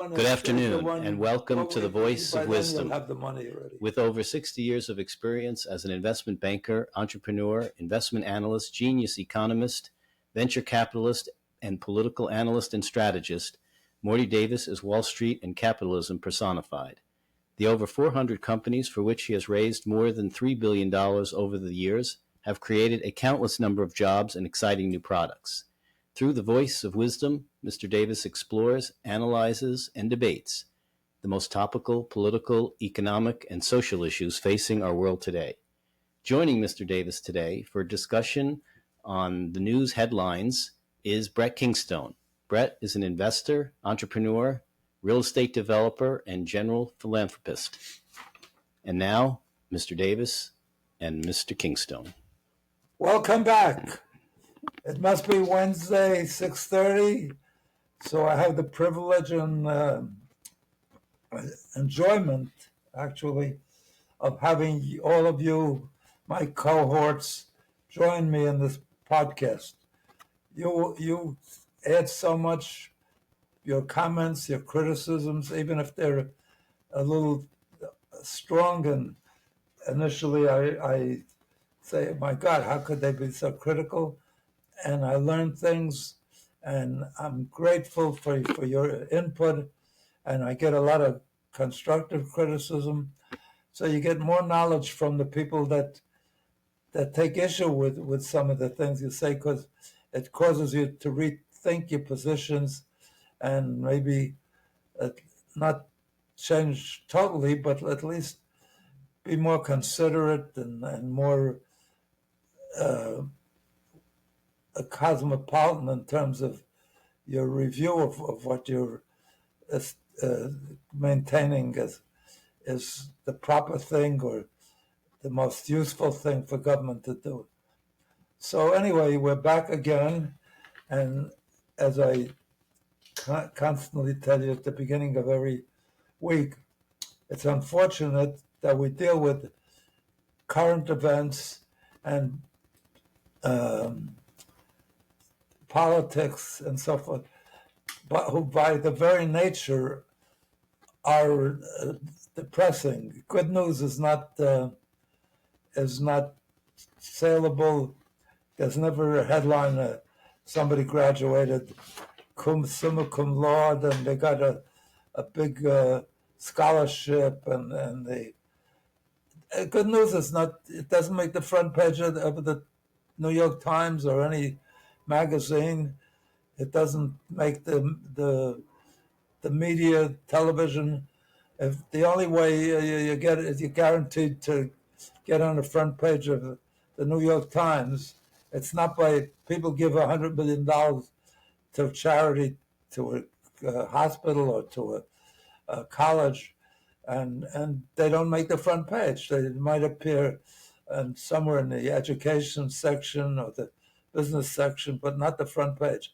Good afternoon, and welcome to the Voice of Wisdom. With over 60 years of experience as an investment banker, entrepreneur, investment analyst, genius economist, venture capitalist, and political analyst and strategist, Morty Davis is Wall Street and capitalism personified. The over 400 companies for which he has raised more than $3 billion over the years have created a countless number of jobs and exciting new products. Through the Voice of Wisdom, Mr. Davis explores, analyzes, and debates the most topical political, economic, and social issues facing our world today. Joining Mr. Davis today for a discussion on the news headlines is Brett Kingstone. Brett is an investor, entrepreneur, real estate developer, and general philanthropist. And now, Mr. Davis and Mr. Kingstone. Welcome back. It must be Wednesday, 6:30, so I have the privilege and enjoyment, actually, of having all of you, my cohorts, join me in this podcast. You add so much, your comments, your criticisms, even if they're a little strong, and initially I say, my God, how could they be so critical? And I learned things, and I'm grateful for your input, and I get a lot of constructive criticism. So you get more knowledge from the people that take issue with some of the things you say, because it causes you to rethink your positions and maybe not change totally, but at least be more considerate and more cosmopolitan in terms of your review of what you're maintaining is the proper thing or the most useful thing for government to do. So anyway, we're back again, and as I constantly tell you at the beginning of every week, it's unfortunate that we deal with current events and politics and so forth, but who by the very nature are depressing. Good news is not saleable. There's never a headline, somebody graduated summa cum laude and they got a big scholarship, and the good news is not, it doesn't make the front page of the New York Times or any magazine. It doesn't make the media, television. If the only way you get is you're guaranteed to get on the front page of the New York Times, it's not by people give $100 million to charity, to a hospital or to a college, and they don't make the front page. They might appear somewhere in the education section or the business section, but not the front page.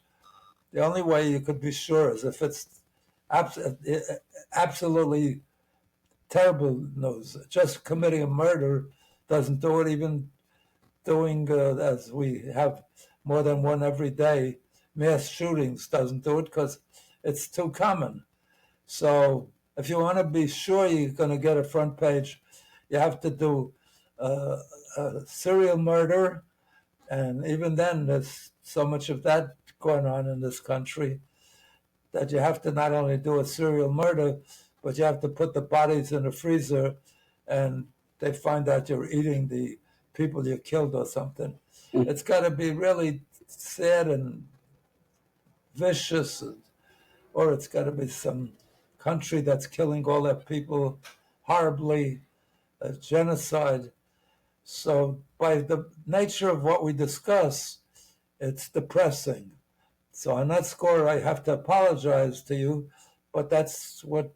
The only way you could be sure is if it's absolutely terrible news. Just committing a murder doesn't do it. Even doing, as we have more than one every day, mass shootings doesn't do it because it's too common. So if you want to be sure you're going to get a front page, you have to do a serial murder. And even then, there's so much of that going on in this country that you have to not only do a serial murder, but you have to put the bodies in the freezer and they find out you're eating the people you killed or something. It's got to be really sad and vicious, or it's got to be some country that's killing all their people horribly, genocide. So by the nature of what we discuss, it's depressing. So on that score, I have to apologize to you, but that's what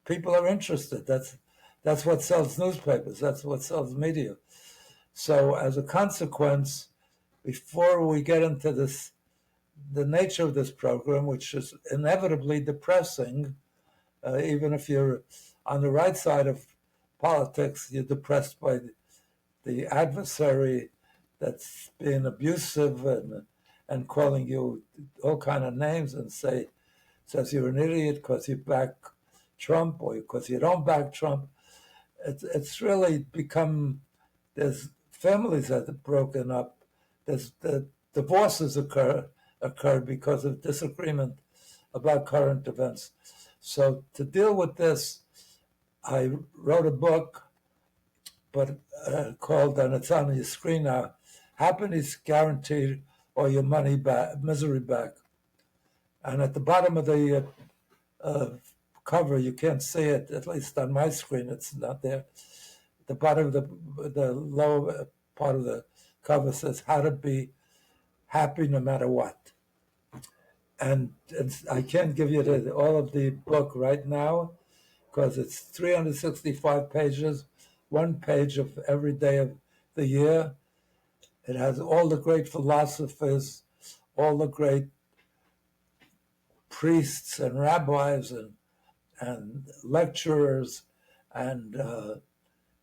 people are interested. That's what sells newspapers. That's what sells media. So as a consequence, before we get into this, the nature of this program, which is inevitably depressing, even if you're on the right side of politics, you're depressed by the adversary that's being abusive and calling you all kind of names and says you're an idiot because you back Trump or because you don't back Trump. It's really become, there's families that have broken up. There's the divorces occurred because of disagreement about current events. So to deal with this, I wrote a book, but called, and it's on your screen now, Happiness Guaranteed or Your Money Back, Misery Back. And at the bottom of the cover, you can't see it, at least on my screen, it's not there. The bottom of the lower part of the cover says how to be happy no matter what. And I can't give you all of the book right now because it's 365 pages, 1 page of every day of the year. It has all the great philosophers, all the great priests and rabbis and lecturers and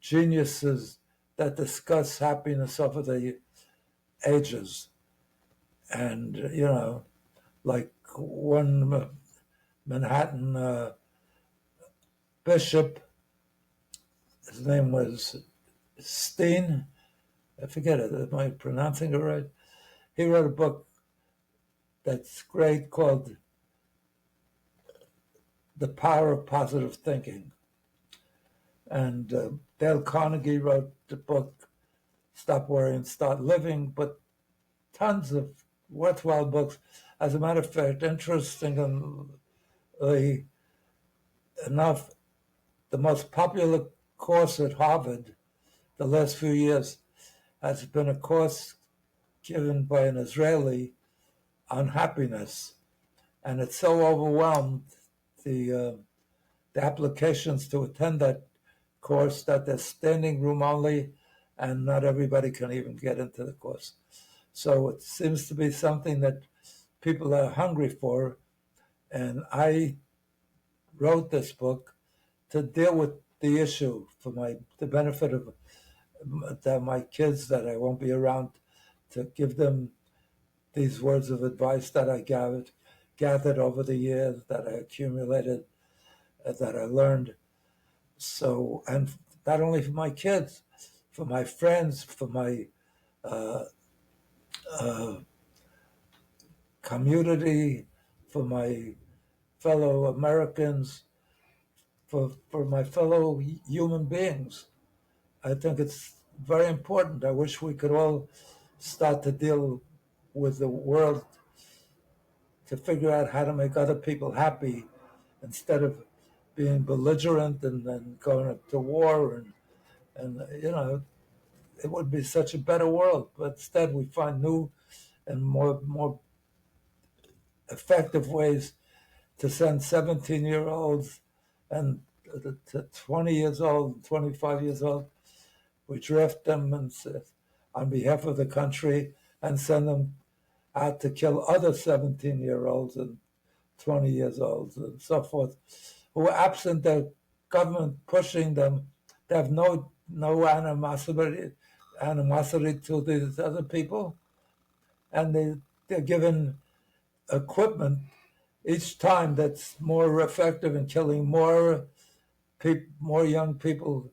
geniuses that discuss happiness over the ages. And, like one Manhattan bishop, his name was Steen, I forget it, am I pronouncing it right? He wrote a book that's great called The Power of Positive Thinking. And Dale Carnegie wrote the book Stop Worrying, Start Living, but tons of worthwhile books. As a matter of fact, interestingly enough, the most popular course at Harvard the last few years has been a course given by an Israeli on happiness. And it's so overwhelmed, the applications to attend that course, that there's standing room only, and not everybody can even get into the course. So it seems to be something that people are hungry for. And I wrote this book to deal with the issue for the benefit of my kids that I won't be around, to give them these words of advice that I gathered over the years, that I accumulated, that I learned. So, and not only for my kids, for my friends, for my community, for my fellow Americans, for my fellow human beings. I think it's very important. I wish we could all start to deal with the world to figure out how to make other people happy instead of being belligerent and then going to war. And it would be such a better world. But instead we find new and more effective ways to send 17-year-olds and to 20 years old, 25 years old. We draft them and on behalf of the country and send them out to kill other 17-year-olds and 20 years old and so forth, who are absent their government pushing them. They have no animosity to these other people, and they're given equipment each time that's more effective in killing more young people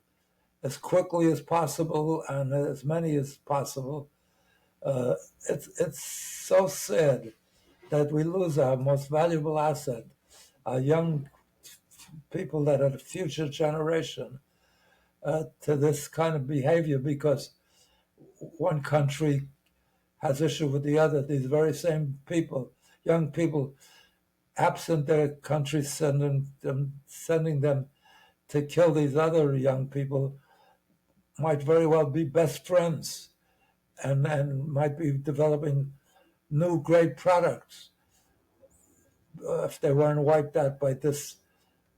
as quickly as possible and as many as possible. It's so sad that we lose our most valuable asset, our young people that are the future generation, to this kind of behavior, because one country has issue with the other. These very same people, young people, absent their country, sending them to kill these other young people, might very well be best friends and might be developing new great products if they weren't wiped out by this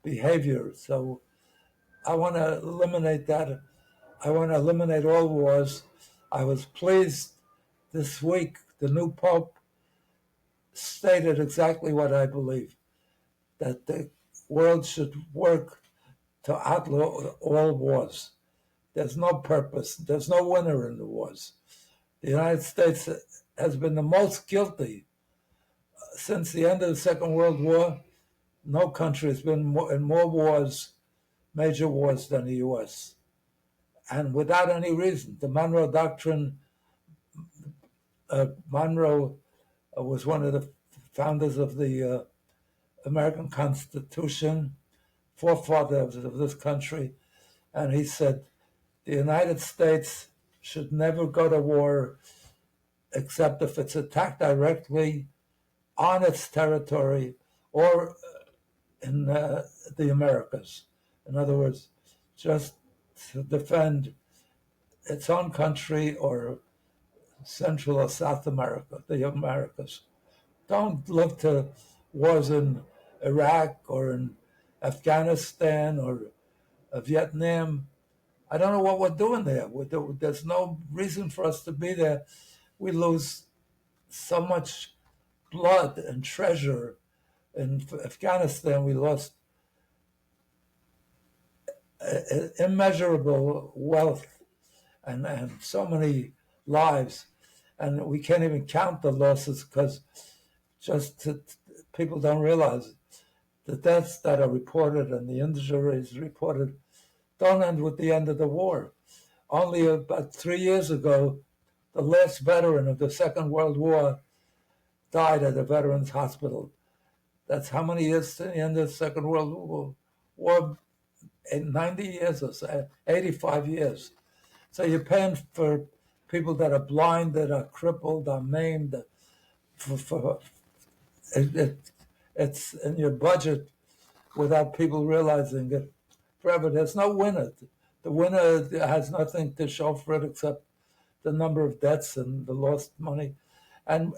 behavior. So I want to eliminate that. I want to eliminate all wars. I was pleased this week, the new Pope stated exactly what I believe, that the world should work to outlaw all wars. There's no purpose. There's no winner in the wars. The United States has been the most guilty since the end of the Second World War. No country has been in more wars, major wars, than the U.S. And without any reason. The Monroe Doctrine, Monroe was one of the founders of the American Constitution, forefather of this country, and he said the United States should never go to war except if it's attacked directly on its territory or in the Americas. In other words, just to defend its own country or Central or South America, the Americas. Don't look to wars in Iraq or in Afghanistan or Vietnam. I don't know what we're doing there. There's no reason for us to be there. We lose so much blood and treasure. In Afghanistan, we lost immeasurable wealth and so many lives. And we can't even count the losses because people don't realize the deaths that are reported and the injuries reported don't end with the end of the war. Only about 3 years ago, the last veteran of the Second World War died at a veterans hospital. That's how many years to the end of the Second World War? 90 years or so, 85 years. So you're paying for people that are blind, that are crippled, are maimed. It's in your budget without people realizing it forever. There's no winner. The winner has nothing to show for it except the number of deaths and the lost money. And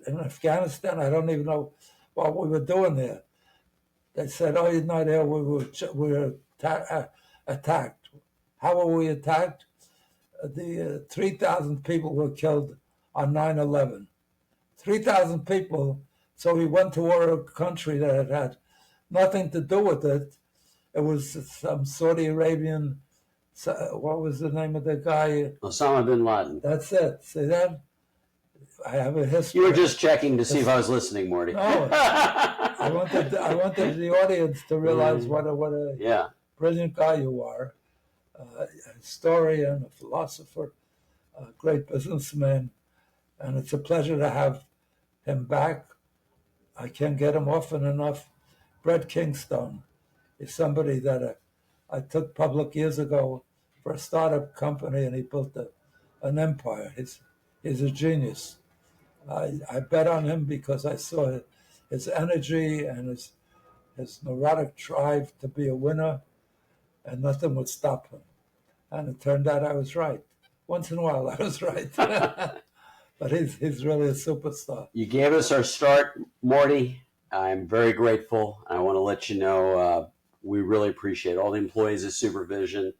in Afghanistan, I don't even know what we were doing there. They said, "Oh, you're not there. We were attacked." How were we attacked? The 3,000 people were killed on 9/11. 3,000 people. So we went to war a country that had nothing to do with it. It was some Saudi Arabian. What was the name of the guy? Osama bin Laden. That's it. See that? I have a history. You were just checking to see if I was listening, Morty. No, I wanted the audience to realize what a brilliant guy you are, a historian, a philosopher, a great businessman, and it's a pleasure to have him back. I can't get him often enough. Brett Kingstone is somebody that I took public years ago for a startup company, and he built an empire. He's a genius. I bet on him because I saw his energy and his neurotic drive to be a winner, and nothing would stop him. And it turned out I was right. Once in a while, I was right. But he's really a superstar. You gave us our start, Morty. I'm very grateful. I want to let you know we really appreciate all the employees of Supervision.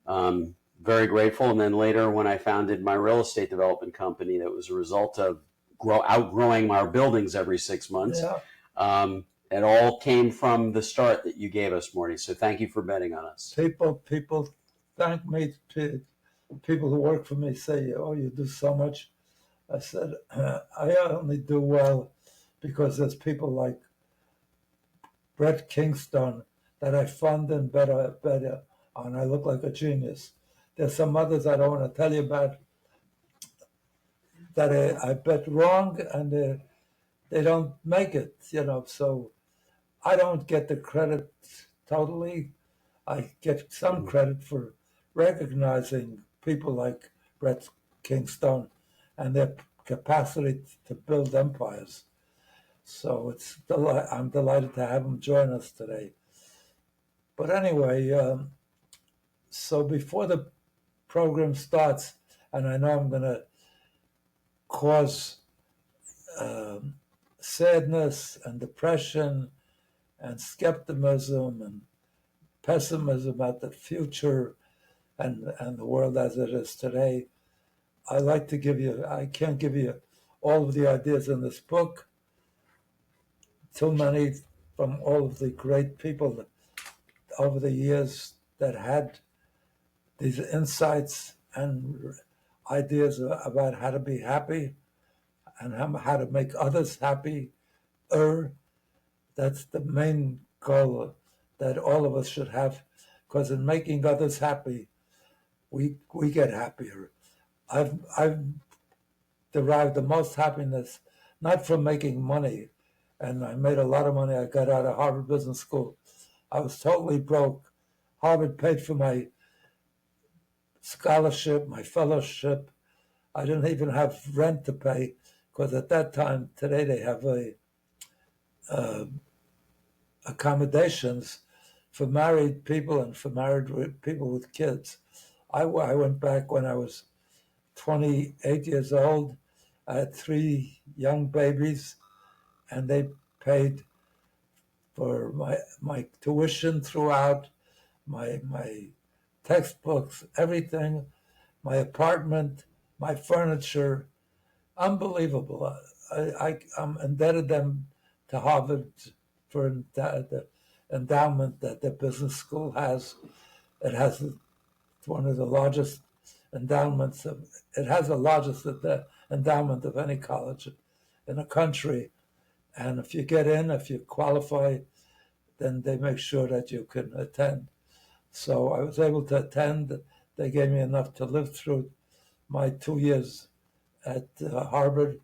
Very grateful. And then later when I founded my real estate development company, that was a result of outgrowing our buildings every 6 months. Yeah. It all came from the start that you gave us, Morty. So thank you for betting on us. People thank me. People who work for me say, "Oh, you do so much." I said, I only do well because there's people like Brett Kingstone that I fund and bet on. I look like a genius. There's some others I don't want to tell you about that I bet wrong and they don't make it, So I don't get the credit totally. I get some credit for recognizing people like Brett Kingstone and their capacity to build empires. So I'm delighted to have him join us today. But anyway, so before the program starts, and I know I'm going to cause sadness and depression and skepticism and pessimism about the future and the world as it is today, I can't give you all of the ideas in this book. Too many from all of the great people over the years that had these insights and ideas about how to be happy and how to make others happy. That's the main goal that all of us should have, because in making others happy, we get happier. I've derived the most happiness not from making money, and I made a lot of money. I got out of Harvard Business School. I was totally broke. Harvard paid for my scholarship, my fellowship. I didn't even have rent to pay, because at that time, today they have accommodations for married people and for married people with kids. I went back when I was 28 years old. I had 3 young babies, and they paid for my tuition throughout, my textbooks, everything, my apartment, my furniture. Unbelievable. I'm indebted them to Harvard for the endowment that the business school has. It has one of the largest endowments of. It has the largest endowment of any college in the country. And if you get in, if you qualify, then they make sure that you can attend. So I was able to attend. They gave me enough to live through my 2 years at Harvard.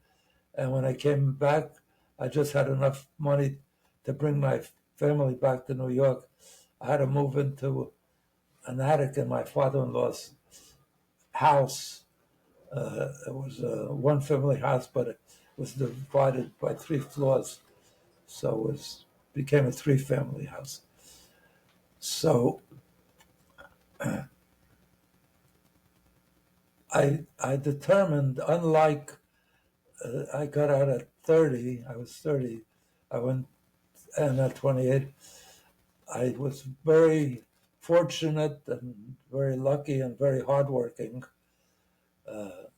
And when I came back, I just had enough money to bring my family back to New York. I had to move into an attic in my father-in-law's house. It was a one-family house, but it was divided by 3 floors. So it became a 3-family house. So I determined, unlike I got out at 30, I was 30, I went, and at 28, I was very fortunate and very lucky and very hardworking,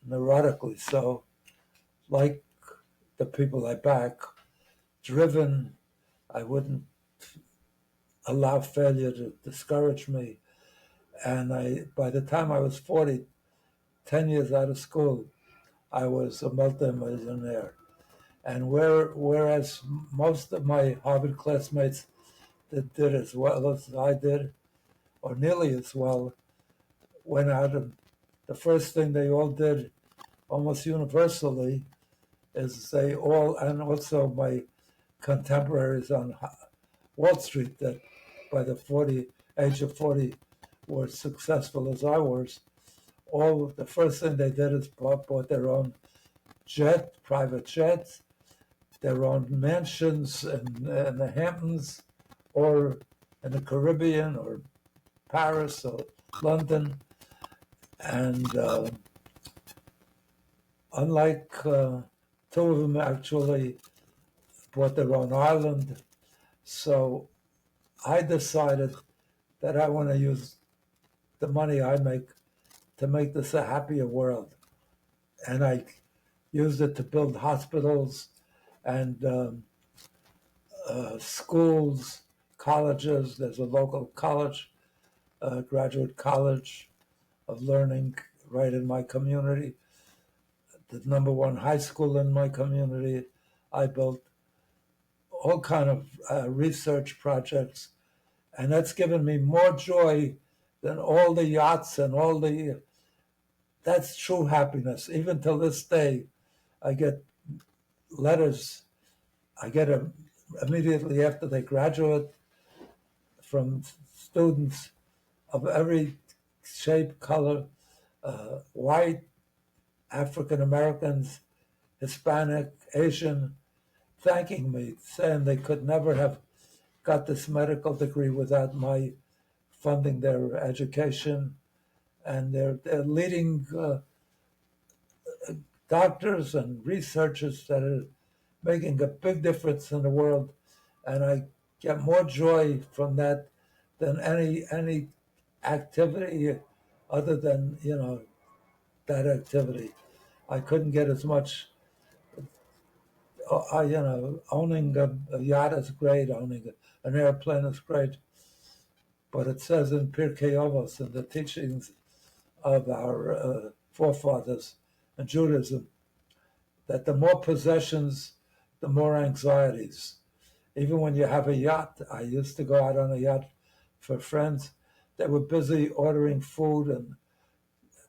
neurotically so, like the people I back, driven. I wouldn't allow failure to discourage me. And by the time I was 40, 10 years out of school, I was a multimillionaire. And whereas most of my Harvard classmates that did as well as I did, or nearly as well, went out, and the first thing they all did, almost universally, is they all, and also my contemporaries on Wall Street that by the age of 40 were successful as I was, all the first thing they did is bought their own private jets, their own mansions in the Hamptons or in the Caribbean or Paris or London. And unlike 2 of them actually bought their own island. So I decided that I want to use the money I make to make this a happier world. And I used it to build hospitals and schools, colleges. There's a local college, graduate college of learning right in my community. The #1 high school in my community. I built all kind of research projects, and that's given me more joy than all the yachts and all the. That's true happiness. Even till this day, I get letters. I get them immediately after they graduate from students of every shape, color, white, African Americans, Hispanic, Asian, thanking me, saying they could never have got this medical degree without my funding their education. And they're leading doctors and researchers that are making a big difference in the world. And I get more joy from that than any activity other than, that activity. I couldn't get as much. Owning a yacht is great. Owning an airplane is great. But it says in Pirkei Avos, in the teachings of our forefathers in Judaism, that the more possessions, the more anxieties. Even when you have a yacht, I used to go out on a yacht for friends. They were busy ordering food and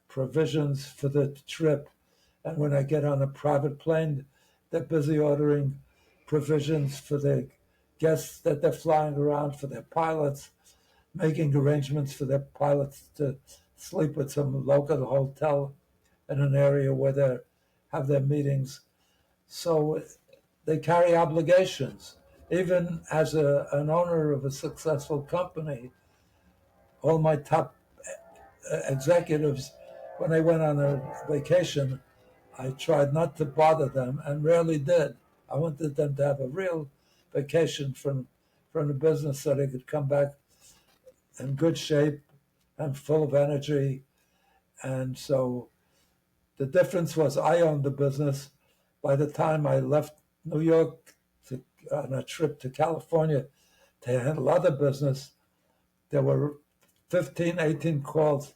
provisions for the trip. And when I get on a private plane, they're busy ordering provisions for the guests that they're flying around, for their pilots, making arrangements for their pilots to sleep at some local hotel in an area where they have their meetings. So they carry obligations. Even as an owner of a successful company, all my top executives, when they went on a vacation, I tried not to bother them and rarely did. I wanted them to have a real vacation from the business so they could come back in good shape and full of energy. And so the difference was I owned the business. By the time I left New York on a trip to California to handle other business, there were 15, 18 calls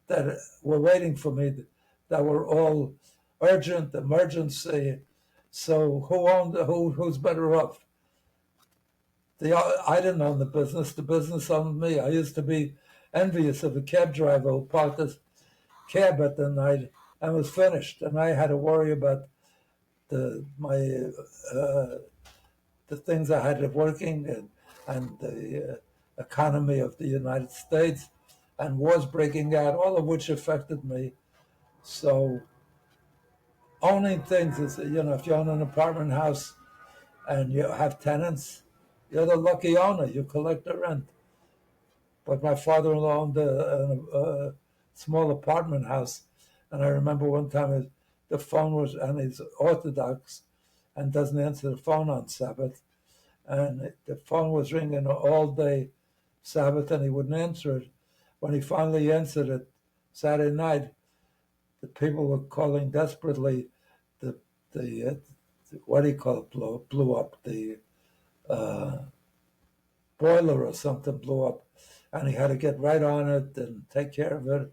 that were waiting for me that were all urgent, emergency. So who's better off? I didn't own the business. The business owned me. I used to be envious of a cab driver who parked his cab at the night and was finished. And I had to worry about the things I had working and the economy of the United States and wars breaking out, all of which affected me. So owning things is, if you own an apartment house and you have tenants, you're the lucky owner. You collect the rent. But my father-in-law owned a small apartment house, and I remember one time the phone was, and he's Orthodox and doesn't answer the phone on Sabbath, and the phone was ringing all day Sabbath, and he wouldn't answer it. When he finally answered it Saturday night, the people were calling desperately. The what do you call it? Blew up. The boiler or something blew up, and he had to get right on it and take care of it.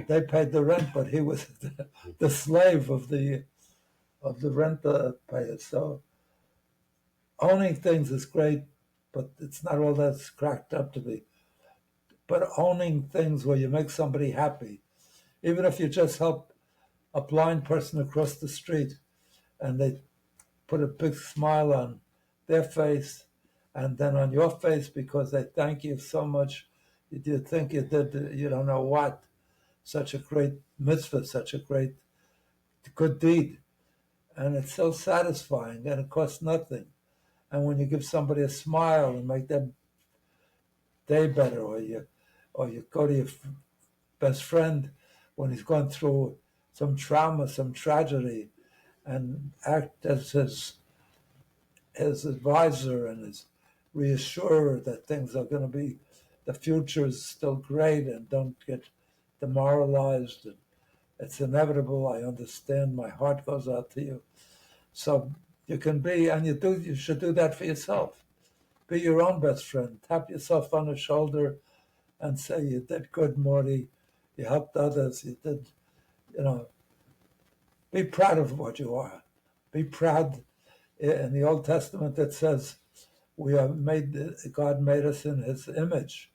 They paid the rent, but he was the slave of the rent payer. So owning things is great, but it's not all that's cracked up to be. But owning things where you make somebody happy, even if you just help a blind person across the street and they put a big smile on their face and then on your face because they thank you so much, you think you did, you don't know what, such a great mitzvah, such a great good deed. And it's so satisfying and it costs nothing. And when you give somebody a smile and make their day better, or you go to your best friend when he's gone through some trauma, some tragedy, and act as his advisor and his reassurer that things are going to be, the future is still great and don't get demoralized. And it's inevitable. I understand. My heart goes out to you. So you can be, and you should do that for yourself. Be your own best friend. Tap yourself on the shoulder and say, you did good, Morty. You helped others. You did, be proud of what you are. Be proud. In the Old Testament, it says, God made us in his image.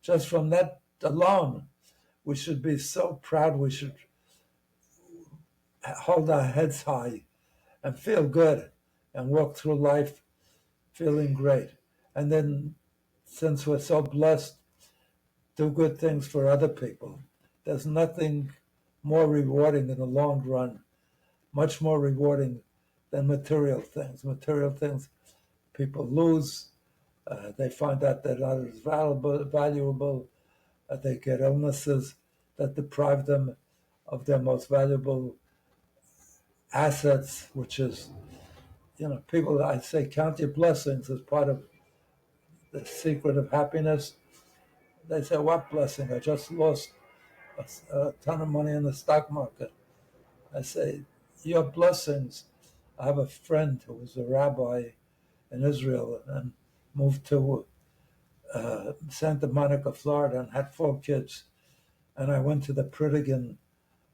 Just from that alone, we should be so proud. We should hold our heads high and feel good and walk through life feeling great. And then, since we're so blessed, do good things for other people. There's nothing more rewarding in the long run, much more rewarding than material things. Material things people lose. They find out they're not as valuable. They get illnesses that deprive them of their most valuable assets, which is, people, I say, count your blessings as part of the secret of happiness. They say, what blessing? I just lost a ton of money in the stock market. I say, your blessings. I have a friend who was a rabbi in Israel and moved to Santa Monica, Florida, and had 4 kids. And I went to the Pritigan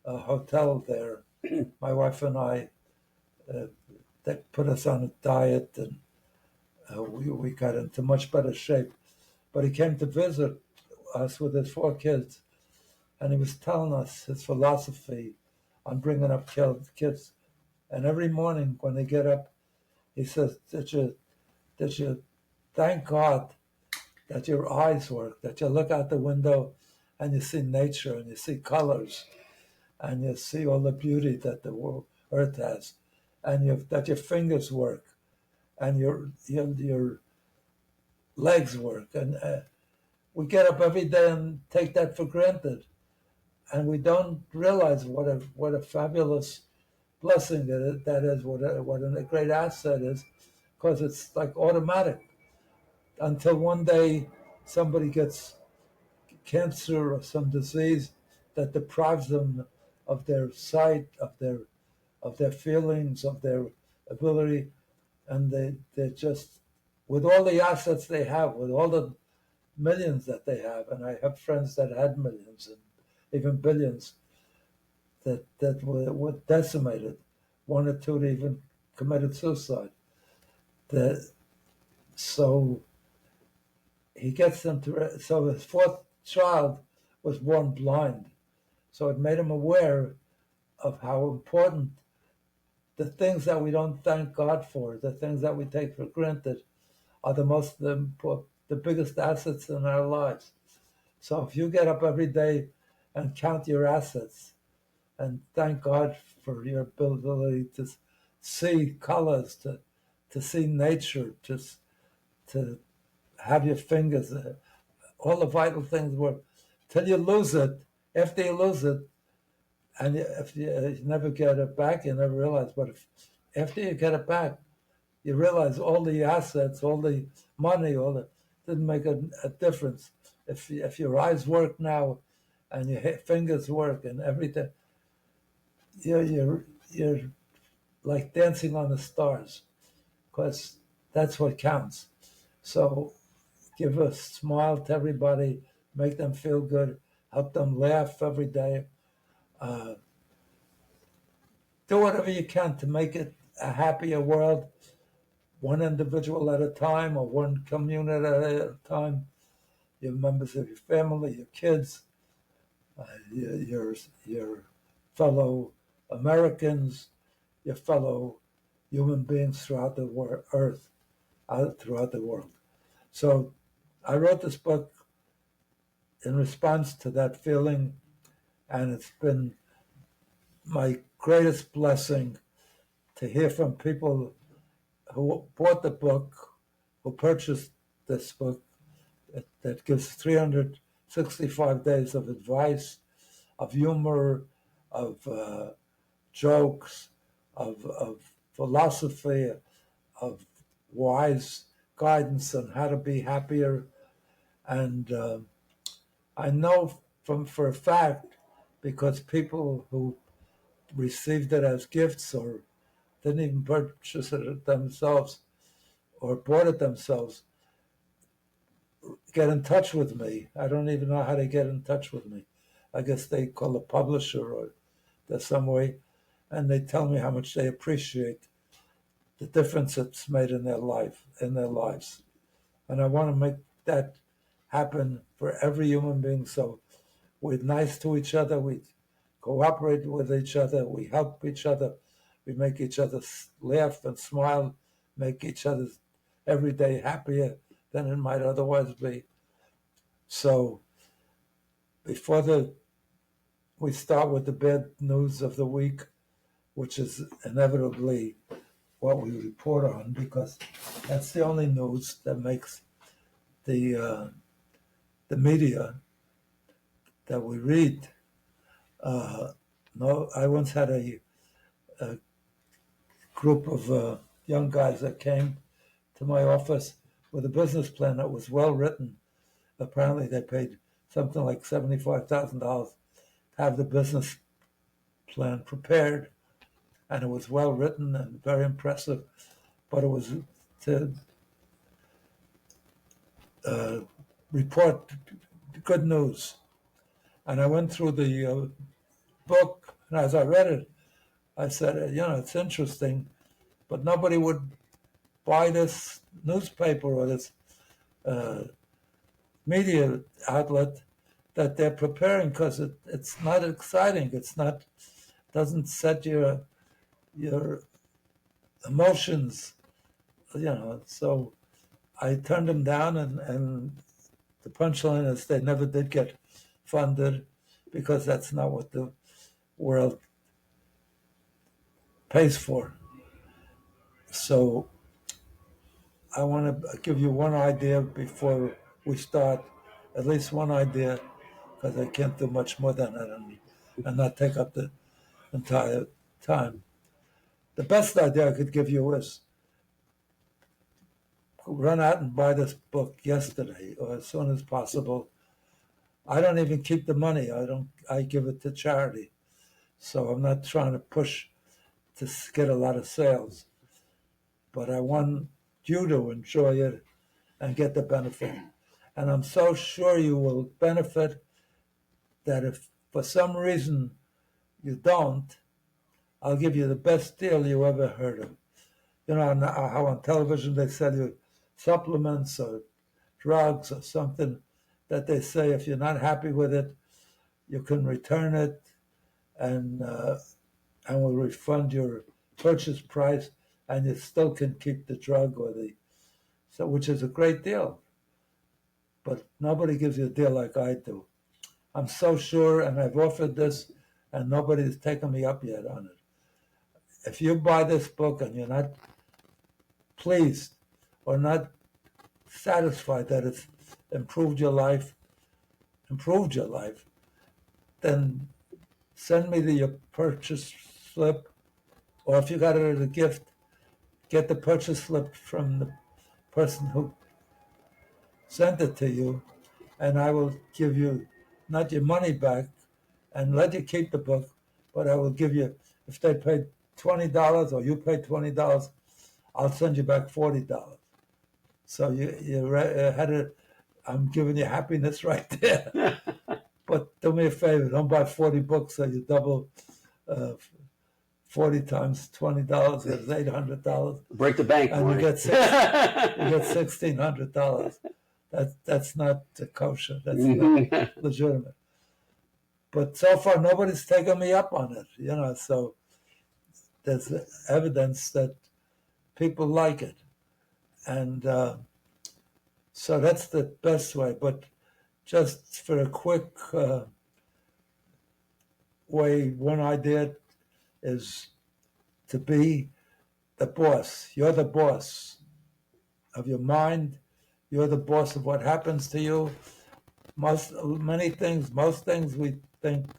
hotel there. My wife and I, they put us on a diet, and we got into much better shape. But he came to visit us with his 4 kids, and he was telling us his philosophy on bringing up kids. And every morning when they get up, he says, did you thank God that your eyes work, that you look out the window and you see nature and you see colors and you see all the beauty that the earth has, and that your fingers work and your legs work. And we get up every day and take that for granted, and we don't realize what a fabulous blessing that is, what a great asset is, because it's like automatic. Until one day somebody gets cancer or some disease that deprives them of their sight, of their feelings, of their ability, and they're just, with all the assets they have, with all the millions that they have, and I have friends that had millions and even billions that were decimated. One or two even committed suicide. So he gets them to. So his 4th child was born blind, so it made him aware of how important the things that we don't thank God for, the things that we take for granted, are the biggest assets in our lives. So if you get up every day and count your assets and thank God for your ability to see colors, to see nature, to have your fingers, all the vital things work, till you lose it. After you lose it, and if you never get it back, you never realize. But after you get it back, you realize all the assets, all the money, didn't make a difference. If your eyes work now, and your fingers work, and everything, you're like dancing on the stars, because that's what counts. So give a smile to everybody, make them feel good, help them laugh every day. Do whatever you can to make it a happier world, one individual at a time or one community at a time. Your members of your family, your kids, your fellow Americans, your fellow human beings throughout the earth, throughout the world. So I wrote this book in response to that feeling, and it's been my greatest blessing to hear from people who bought the book, who purchased this book, that gives 365 days of advice, of humor, of jokes, of philosophy, of wise guidance on how to be happier. And I know for a fact, because people who received it as gifts or didn't even purchase it themselves or bought it themselves, get in touch with me. I don't even know how they get in touch with me. I guess they call a publisher or there's some way, and they tell me how much they appreciate the difference it's made in their lives. And I want to make that happen for every human being. So we're nice to each other, we cooperate with each other, we help each other, we make each other laugh and smile, make each other's every day happier than it might otherwise be. So before we start with the bad news of the week, which is inevitably what we report on, because that's the only news that makes the media that we read. No, I once had a group of young guys that came to my office with a business plan that was well written. Apparently, they paid something like $75,000 to have the business plan prepared, and it was well written and very impressive. But it was to report good news. And I went through the book, and as I read it, I said, it's interesting, but nobody would buy this newspaper or this media outlet that they're preparing, because it's not exciting. Doesn't set your emotions, So I turned them down, and the punchline is they never did get funded, because that's not what the world pays for. So I want to give you one idea before we start, at least one idea, because I can't do much more than that and not take up the entire time. The best idea I could give you is run out and buy this book yesterday or as soon as possible. I don't even keep the money. I give it to charity. So I'm not trying to push to get a lot of sales. But I want you to enjoy it and get the benefit. And I'm so sure you will benefit that if for some reason you don't, I'll give you the best deal you ever heard of. You know how on television they sell you supplements or drugs or something that they say if you're not happy with it, you can return it and we'll refund your purchase price, and you still can keep the drug which is a great deal. But nobody gives you a deal like I do. I'm so sure, and I've offered this, and nobody's taken me up yet on it. If you buy this book and you're not pleased or not satisfied that it's improved your life, then send me your purchase slip, or if you got it as a gift, get the purchase slip from the person who sent it to you, and I will give you not your money back and let you keep the book, but I will give you, if they paid $20 or you paid $20, I'll send you back $40. So you had it. I'm giving you happiness right there. But do me a favor, don't buy 40 books so you double 40 times $20 is $800. Break the bank, and Morty. you get $1,600. That's not kosher. That's not legitimate. But so far, nobody's taken me up on it. So there's evidence that people like it, and so that's the best way. But just for a quick way, one idea is to be the boss. You're the boss of your mind. You're the boss of what happens to you. Most things we think,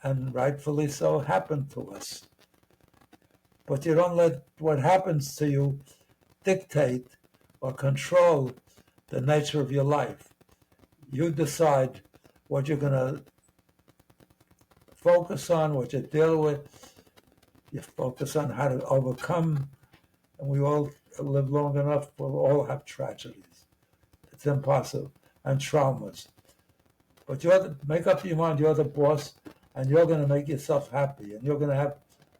and rightfully so, happen to us. But you don't let what happens to you dictate or control the nature of your life. You decide what you're going to focus on, what you deal with. You focus on how to overcome. And we all live long enough, we'll all have tragedies. It's impossible. And traumas. But make up your mind, you're the boss, and you're going to make yourself happy, and you're going to have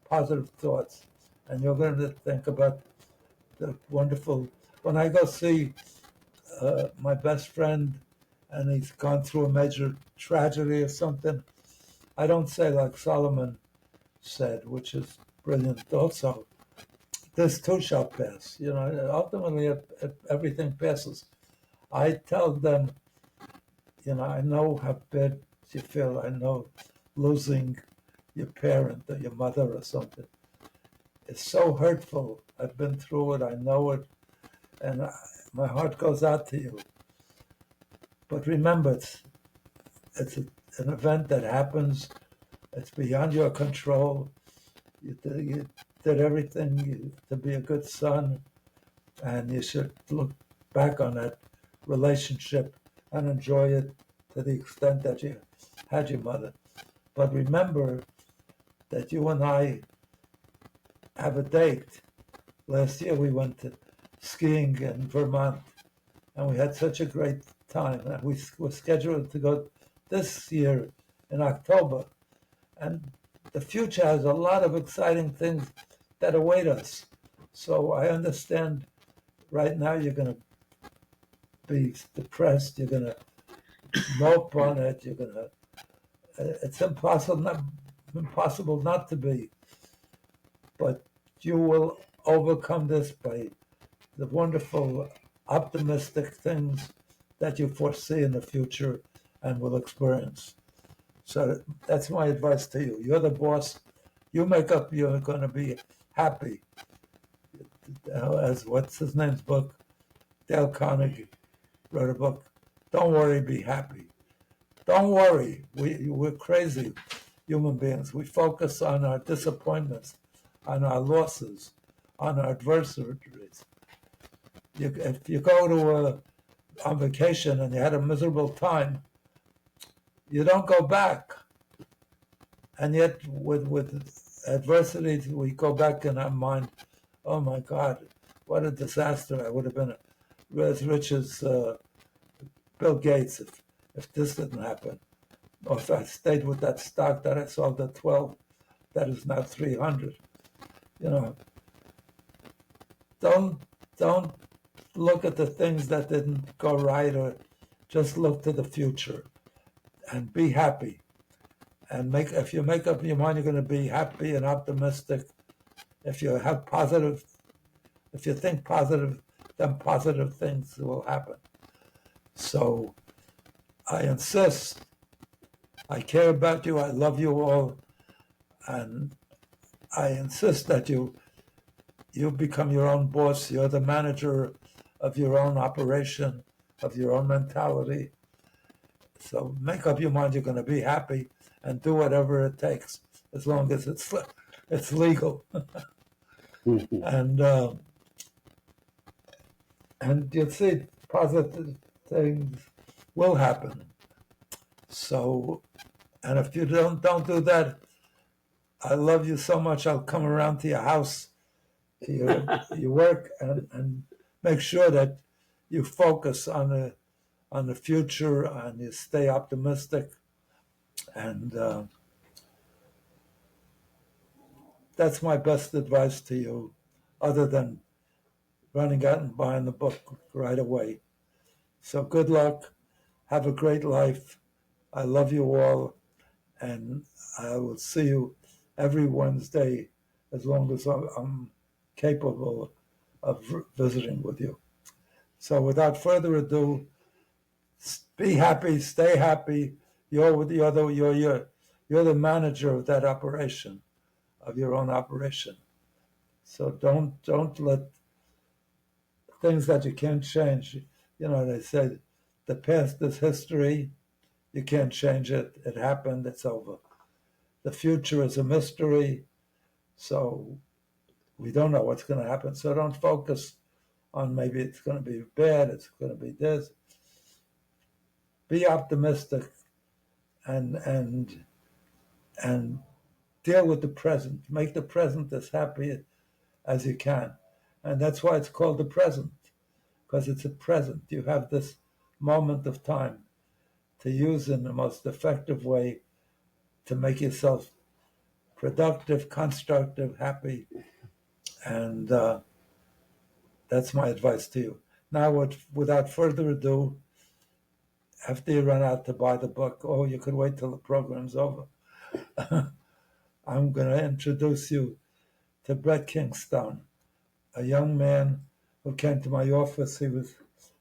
positive thoughts, and you're going to think about the wonderful. When I go see my best friend, and he's gone through a major tragedy or something, I don't say like Solomon said, which is brilliant also, this too shall pass. Ultimately, everything passes. I tell them, I know how bad you feel. I know losing your parent or your mother or something. It's so hurtful. I've been through it. I know it. And my heart goes out to you. But remember, it's an event that happens. It's beyond your control. You did everything to be a good son. And you should look back on that relationship and enjoy it to the extent that you had your mother. But remember that you and I have a date. Last year we went to skiing in Vermont, and we had such a great time. And we were scheduled to go this year in October. And the future has a lot of exciting things that await us. So I understand Right now, you're going to be depressed. You're going to mope on it. You're going to. It's impossible not to be. But you will overcome this by the wonderful, optimistic things that you foresee in the future and will experience. So that's my advice to you. You're the boss. You make up you're going to be happy. As what's his name's book? Dale Carnegie wrote a book. Don't worry, be happy. Don't worry. We're crazy human beings. We focus on our disappointments, on our losses, on our adversities. If you go on vacation and you had a miserable time, you don't go back. And yet, with adversity, we go back in our mind, oh my God, what a disaster. I would have been as rich as Bill Gates if this didn't happen. Or if I stayed with that stock that I sold at 12, that is now 300. You know, don't look at the things that didn't go right, or just look to the future and be happy. And if you make up your mind, you're going to be happy and optimistic. If you think positive, then positive things will happen. So I insist. I care about you. I love you all. And I insist that you become your own boss. You're the manager of your own operation, of your own mentality. So make up your mind you're going to be happy and do whatever it takes, as long as it's legal. And you'll see positive things will happen. So, and if you don't do that, I love you so much. I'll come around to your house, to your work, and make sure that you focus on the future and you stay optimistic. And that's my best advice to you, other than running out and buying the book right away. So good luck. Have a great life. I love you all. And I will see you every Wednesday as long as I'm capable of visiting with you. So without further ado, be happy, stay happy. You're the manager of that operation, of your own operation. So don't let things that you can't change. You know, they say the past is history. You can't change it. It happened. It's over. The future is a mystery. So we don't know what's going to happen. So don't focus on maybe it's going to be bad. It's going to be this. Be optimistic and deal with the present. Make the present as happy as you can. And that's why it's called the present, because it's a present. You have this moment of time to use in the most effective way to make yourself productive, constructive, happy. And that's my advice to you. Now, without further ado, after you run out to buy the book, or you could wait till the program's over, I'm going to introduce you to Brett Kingstone, a young man who came to my office. He was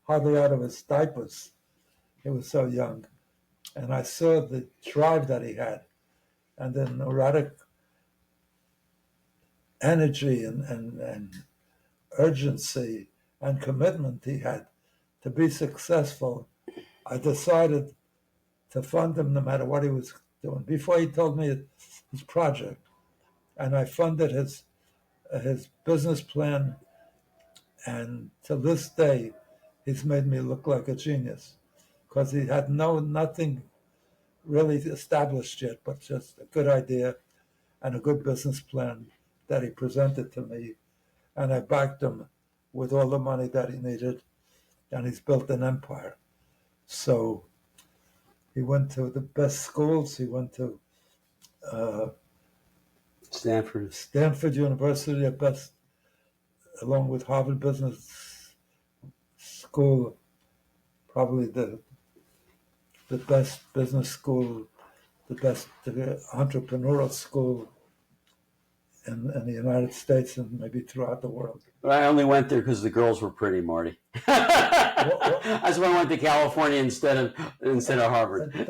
hardly out of his diapers. He was so young. And I saw the drive that he had and the neurotic energy and urgency and commitment he had to be successful. I decided to fund him no matter what he was doing. Before he told me his project, and I funded his business plan, and to this day, he's made me look like a genius, because he had nothing really established yet, but just a good idea and a good business plan that he presented to me, and I backed him with all the money that he needed, and he's built an empire. So he went to the best schools. He went to Stanford University, at best, along with Harvard Business school, probably the best business school, the best entrepreneurial school in the United States and maybe throughout the world. But I only went there because the girls were pretty, Marty. That's why I went to California instead of Harvard. It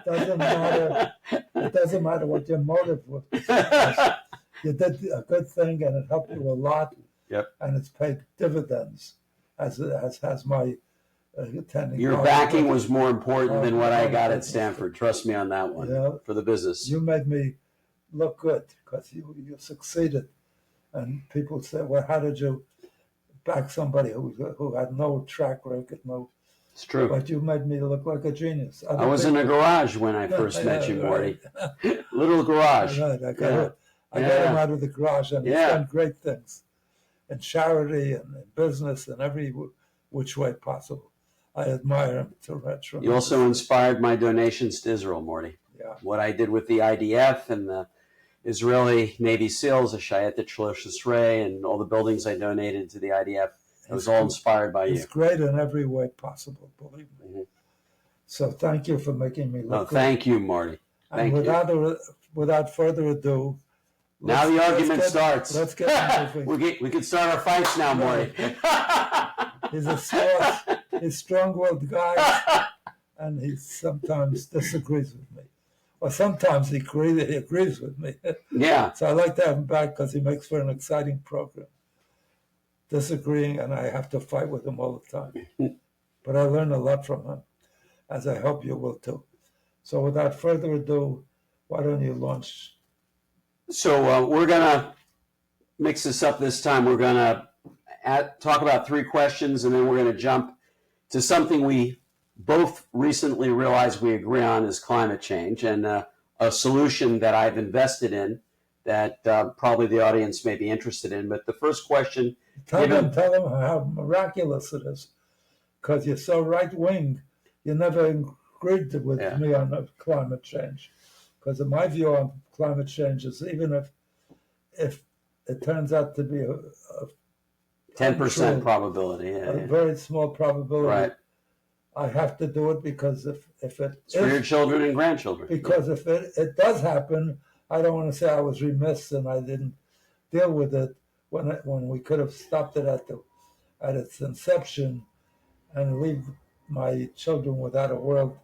doesn't matter. It doesn't matter what your motive was. You did a good thing, and it helped you a lot. Yep. And it's paid dividends, as has my attending. Your backing was more important than what I got at Stanford. Trust me on that one. Yeah. For the business. You made me look good because you succeeded, and people say, "Well, how did you back somebody who had no track record, no?" It's true. But you made me look like a genius. I was in a garage when I first met you, Morty. Little garage. Right. I got him out of the garage, and he's done great things in charity and in business and every which way possible. I admire him tremendously. You also inspired my donations to Israel, Morty. Yeah. What I did with the IDF and the Israeli Navy SEALs, the Shayet Ray, and all the buildings I donated to the IDF, it was all inspired by you. It's great in every way possible, believe me. Mm-hmm. So thank you for making me look good. Thank you, Marty. Thank you. Without further ado, now the argument starts. Let's get moving. we can start our fights now, Morty. He's strong-willed guy, and he sometimes disagrees with me. Or sometimes he agrees with me. Yeah. So I like to have him back because he makes for an exciting program. Disagreeing, and I have to fight with him all the time. But I learn a lot from him, as I hope you will too. So without further ado, why don't you launch? So we're going to mix this up this time. We're going to talk about 3 questions, and then we're going to jump to something we both recently realized we agree on is climate change, and a solution that I've invested in that probably the audience may be interested in. But the first question... Tell them how miraculous it is, because you're so right-wing. You never agreed with me on climate change, because in my view on climate change is even if it turns out to be a 10% probability, very small probability. Right. I have to do it because if it's for your children and grandchildren. Because if it does happen, I don't want to say I was remiss and I didn't deal with it when we could have stopped it at its inception and leave my children without a world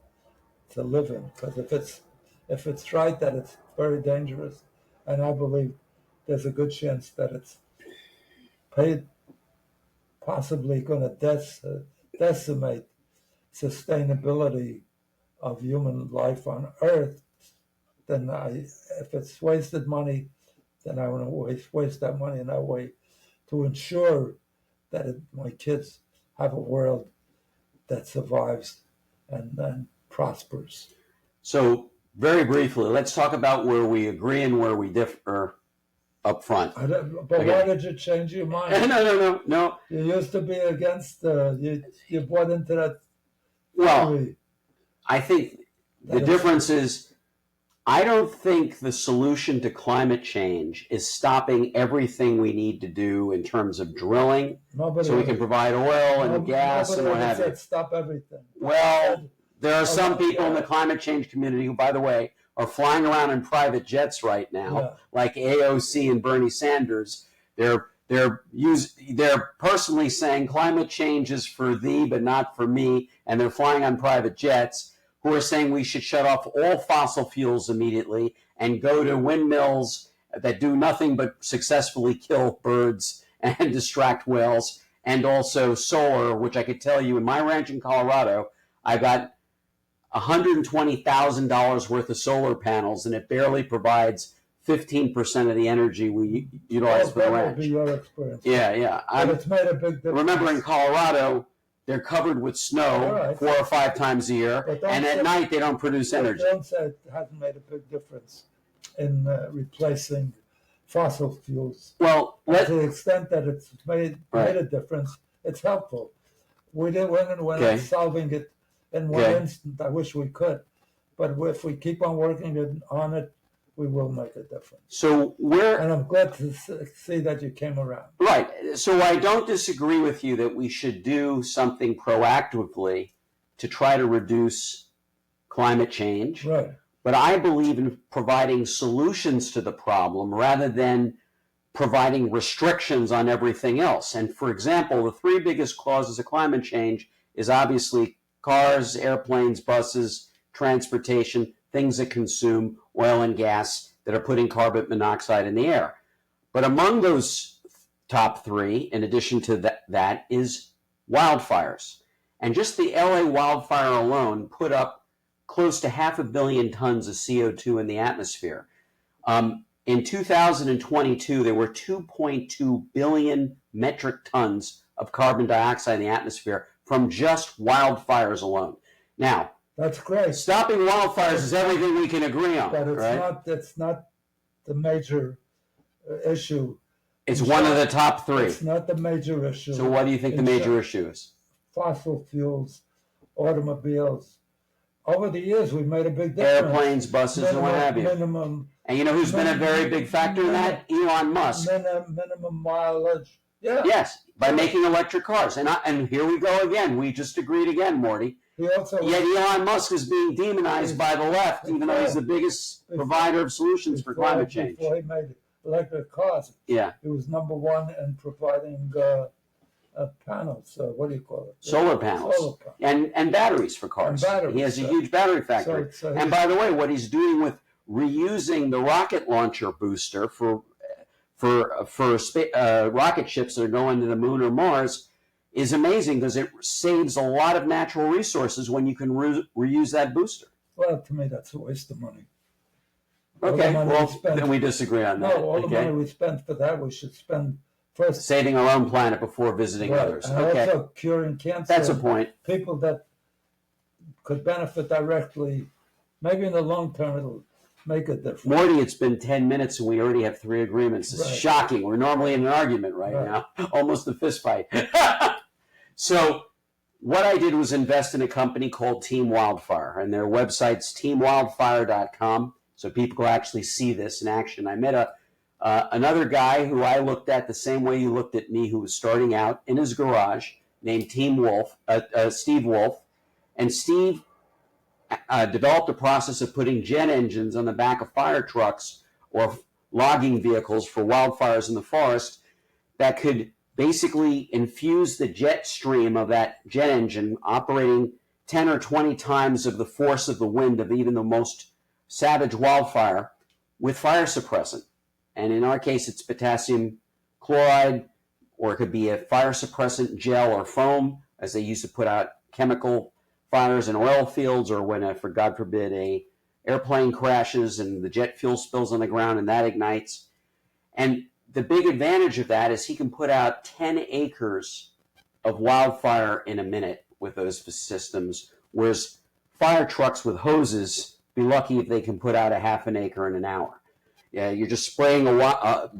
to live in. Because if it's right that it's very dangerous, and I believe there's a good chance that it's possibly going to decimate sustainability of human life on Earth, then if it's wasted money, then I want to waste that money in that way to ensure that my kids have a world that survives and prospers. So, very briefly, let's talk about where we agree and where we differ up front. But why did you change your mind? No. You used to be against, you bought into that theory. Well, I think the difference is, I don't think the solution to climate change is stopping everything we need to do in terms of drilling so we can provide oil and gas and what have you. Stop everything. Well, there are some people in the climate change community who, by the way, are flying around in private jets right now, like AOC and Bernie Sanders. They're personally saying climate change is for thee but not for me, and they're flying on private jets, who are saying we should shut off all fossil fuels immediately and go to windmills that do nothing but successfully kill birds and distract whales, and also solar, which I could tell you in my ranch in Colorado, I got $120,000 worth of solar panels, and it barely provides 15% of the energy we utilize for the ranch. That would be your experience. Yeah. But it's made a big difference. Remember, in Colorado, they're covered with snow 4 or 5 times a year, and at night they don't produce energy. Don't say it hasn't made a big difference in replacing fossil fuels. Well, to the extent that it's made a difference, it's helpful. We're not solving it in one instant. I wish we could, but if we keep on working on it, we will make a difference. So and I'm glad to see that you came around. Right. So I don't disagree with you that we should do something proactively to try to reduce climate change. Right. But I believe in providing solutions to the problem rather than providing restrictions on everything else. And for example, the three biggest causes of climate change is obviously cars, airplanes, buses, transportation, things that consume oil and gas that are putting carbon monoxide in the air. But among those top three, in addition to that is wildfires. And just the LA wildfire alone put up close to 500 million tons of CO2 in the atmosphere. In 2022, there were 2.2 billion metric tons of carbon dioxide in the atmosphere from just wildfires alone. Now, that's great. Stopping wildfires is everything we can agree on, but right? It's not the major issue. It's one of the top three. It's not the major issue. So what do you think the major issue is? Fossil fuels, automobiles. Over the years, we made a big difference. Airplanes, buses, and what have you. And you know who's been a very big factor in that? Elon Musk. Minimum mileage. Yeah. Yes, by making electric cars. And here we go again. We just agreed again, Morty. Yet Elon Musk is being demonized by the left, even though he's the biggest provider of solutions for climate change. Before he made electric cars, he was number one in providing panels. What do you call it? Solar panels. And batteries for cars. He has a huge battery factory. And by the way, what he's doing with reusing the rocket launcher booster for rocket ships that are going to the moon or Mars is amazing because it saves a lot of natural resources when you can reuse that booster. Well, to me, that's a waste of money. Okay, well, then we disagree on that. No, all the money we spend for that, we should spend first saving our own planet before visiting others. And also curing cancer. That's a point. People that could benefit directly, maybe in the long term, it'll make a difference. Morty, it's been 10 minutes and we already have 3 agreements. It's shocking. We're normally in an argument right now, almost a fist fight. So what I did was invest in a company called Team Wildfire, and their website's teamwildfire.com, so people can actually see this in action. I met another guy who I looked at the same way you looked at me, who was starting out in his garage, named Steve Wolf. And Steve developed a process of putting jet engines on the back of fire trucks or logging vehicles for wildfires in the forest that could basically infuse the jet stream of that jet engine operating 10 or 20 times of the force of the wind of even the most savage wildfire with fire suppressant. And in our case, it's potassium chloride, or it could be a fire suppressant gel or foam, as they used to put out chemical fires in oil fields, or when, for God forbid, a airplane crashes and the jet fuel spills on the ground and that ignites. And the big advantage of that is he can put out 10 acres of wildfire in a minute with those systems, whereas fire trucks with hoses be lucky if they can put out a half an acre in an hour. Yeah, you're just spraying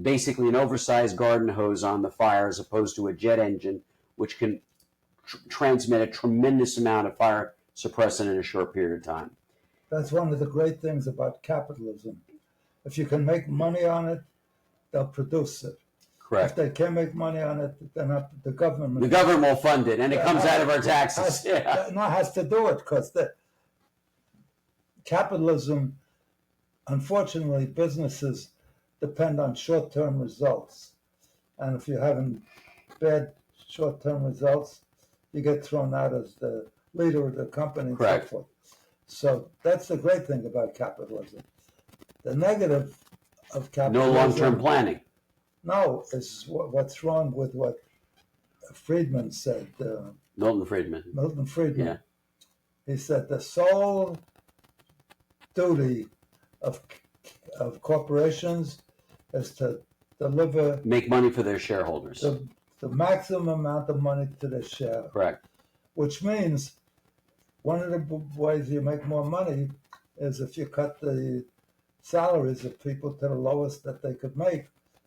basically an oversized garden hose on the fire as opposed to a jet engine, which can transmit a tremendous amount of fire suppressant in a short period of time. That's one of the great things about capitalism. If you can make money on it, they'll produce it. Correct. If they can't make money on it, then the government... The government will fund it, and it comes out of our taxes. Has to do it, because capitalism, unfortunately, businesses depend on short-term results. And if you're having bad short-term results, you get thrown out as the leader of the company and so forth. So that's the great thing about capitalism. The negative of capitalism... No long-term planning. No, it's what's wrong with what Friedman said. Milton Friedman. Yeah. He said the sole duty of corporations is to make money for their shareholders. The maximum amount of money to their share. Correct. Which means one of the ways you make more money is if you cut the salaries of people to the lowest that they could make,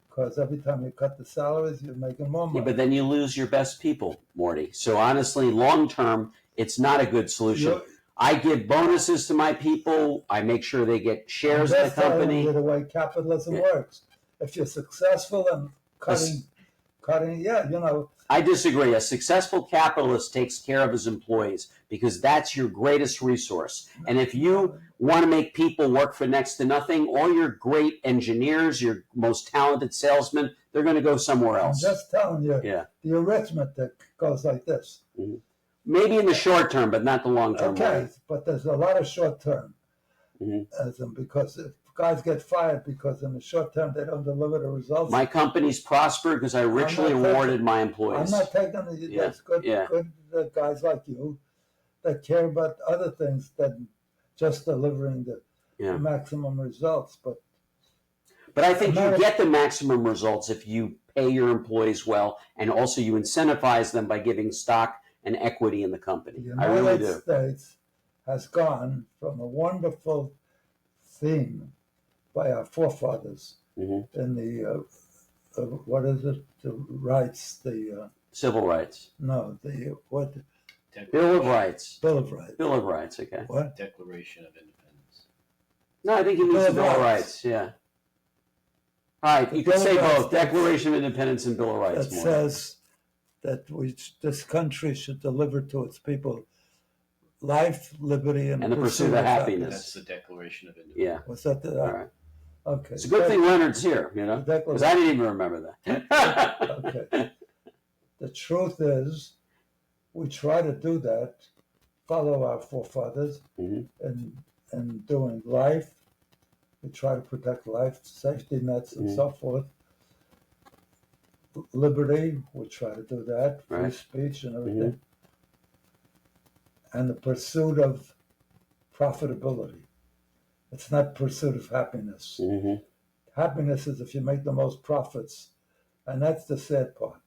because every time you cut the salaries, you're making more money. Yeah, but then you lose your best people, Morty. So honestly, long term, it's not a good solution. I give bonuses to my people. I make sure they get shares in the company. That's the way capitalism works. If you're successful and cutting, yeah, you know. I disagree. A successful capitalist takes care of his employees because that's your greatest resource. And if you want to make people work for next to nothing, all your great engineers, your most talented salesmen, they're going to go somewhere else. I'm just telling you, the arithmetic goes like this. Mm-hmm. Maybe in the short term, but not the long term. Okay, but there's a lot of short term. Because if guys get fired because in the short term they don't deliver the results. My company's prospered because I richly rewarded my employees. I'm not taking that's good guys like you that care about other things than just delivering the maximum results. But I think you get the maximum results if you pay your employees well, and also you incentivize them by giving stock and equity in the company. I really do. The United States has gone from a wonderful theme by our forefathers in the what is it? The rights, the civil rights. No, the what? Bill of Rights. Bill of Rights. Bill of Rights. Okay. What? Declaration of Independence. No, I think he means the Bill of Rights. Yeah. All right, you can say both. Declaration of Independence and Bill of Rights. That says that this country should deliver to its people life, liberty, and the pursuit of happiness. That's the Declaration of Independence. Yeah. Was that the? All right. Okay. It's a good thing Leonard's here, you know, because I didn't even remember that. Okay. The truth is, we try to do that, follow our forefathers in doing life. We try to protect life, safety nets, and so forth. Liberty, we try to do that, free speech and everything. And the pursuit of profitability. It's not pursuit of happiness. Happiness is if you make the most profits. And that's the sad part.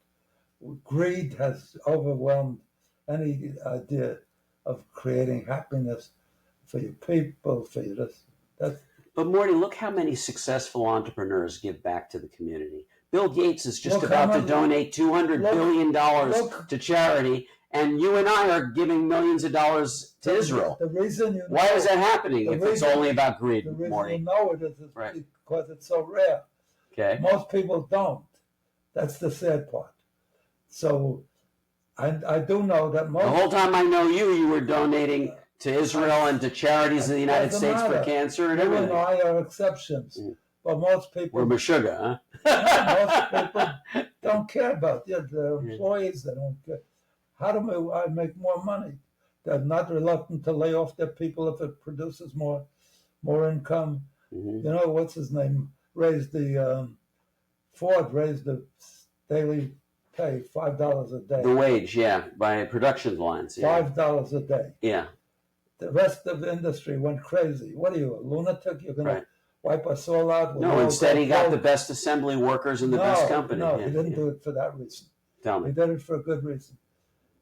Greed has overwhelmed any idea of creating happiness for your people, for your this. But Morty, look how many successful entrepreneurs give back to the community. Bill Gates is just about to donate $200 billion to charity, and you and I are giving millions of dollars to Israel. The reason Why is that happening if it's only about greed, the reason Morty? You know it is because it's so rare. Okay. Most people don't. That's the sad part. So I do know that most... The whole time I know you, you were donating to Israel and to charities in the United States for cancer and everything. You and I are exceptions. But most people... We're Meshuggah, huh? Most people don't care about the employees. They don't care. How do I make more money? They're not reluctant to lay off their people if it produces more income. You know, what's his name? Ford raised the daily pay $5 a day. The wage, by production lines. $5 a day. Yeah. The rest of the industry went crazy. What are you, a lunatic? You're going to wipe us all out? No, instead he got the best assembly workers in the best company. No, he didn't do it for that reason. Tell me. He did it for a good reason.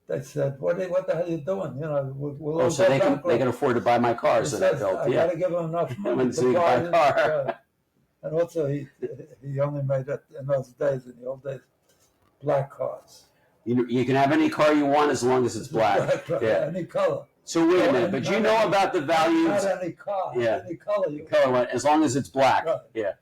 They said, what the hell are you doing? You know, we'll all so they can afford to buy my cars that I built. I got to give them enough money to buy a car. And also, he only made it in those days, in the old days, black cars. You can have any car you want as long as it's black. Any color. So wait a minute, but you know about the values. Not any car. Any color you want. As long as it's black. Right. Yeah.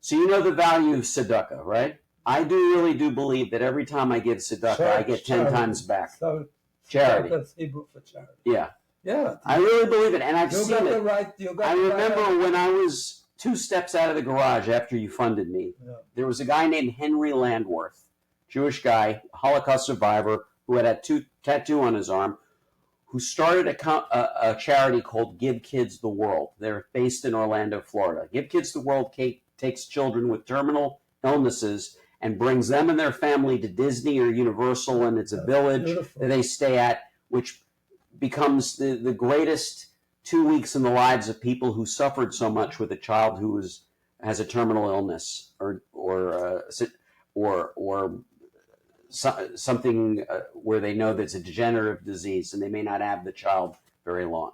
So you know the value of tzedakah, right? I really do believe that every time I give tzedakah, I get 10 times back. So charity. That's Hebrew for charity. Yeah. Yeah. I really believe it, and I've seen it. I remember when I was 2 steps out of the garage after you funded me, there was a guy named Henry Landworth, Jewish guy, Holocaust survivor, who had a tattoo on his arm, who started a charity called Give Kids the World. They're based in Orlando, Florida. Give Kids the World takes children with terminal illnesses and brings them and their family to Disney or Universal, and it's a village that they stay at, which becomes the greatest 2 weeks in the lives of people who suffered so much with a child who has a terminal illness or something where they know that it's a degenerative disease and they may not have the child very long.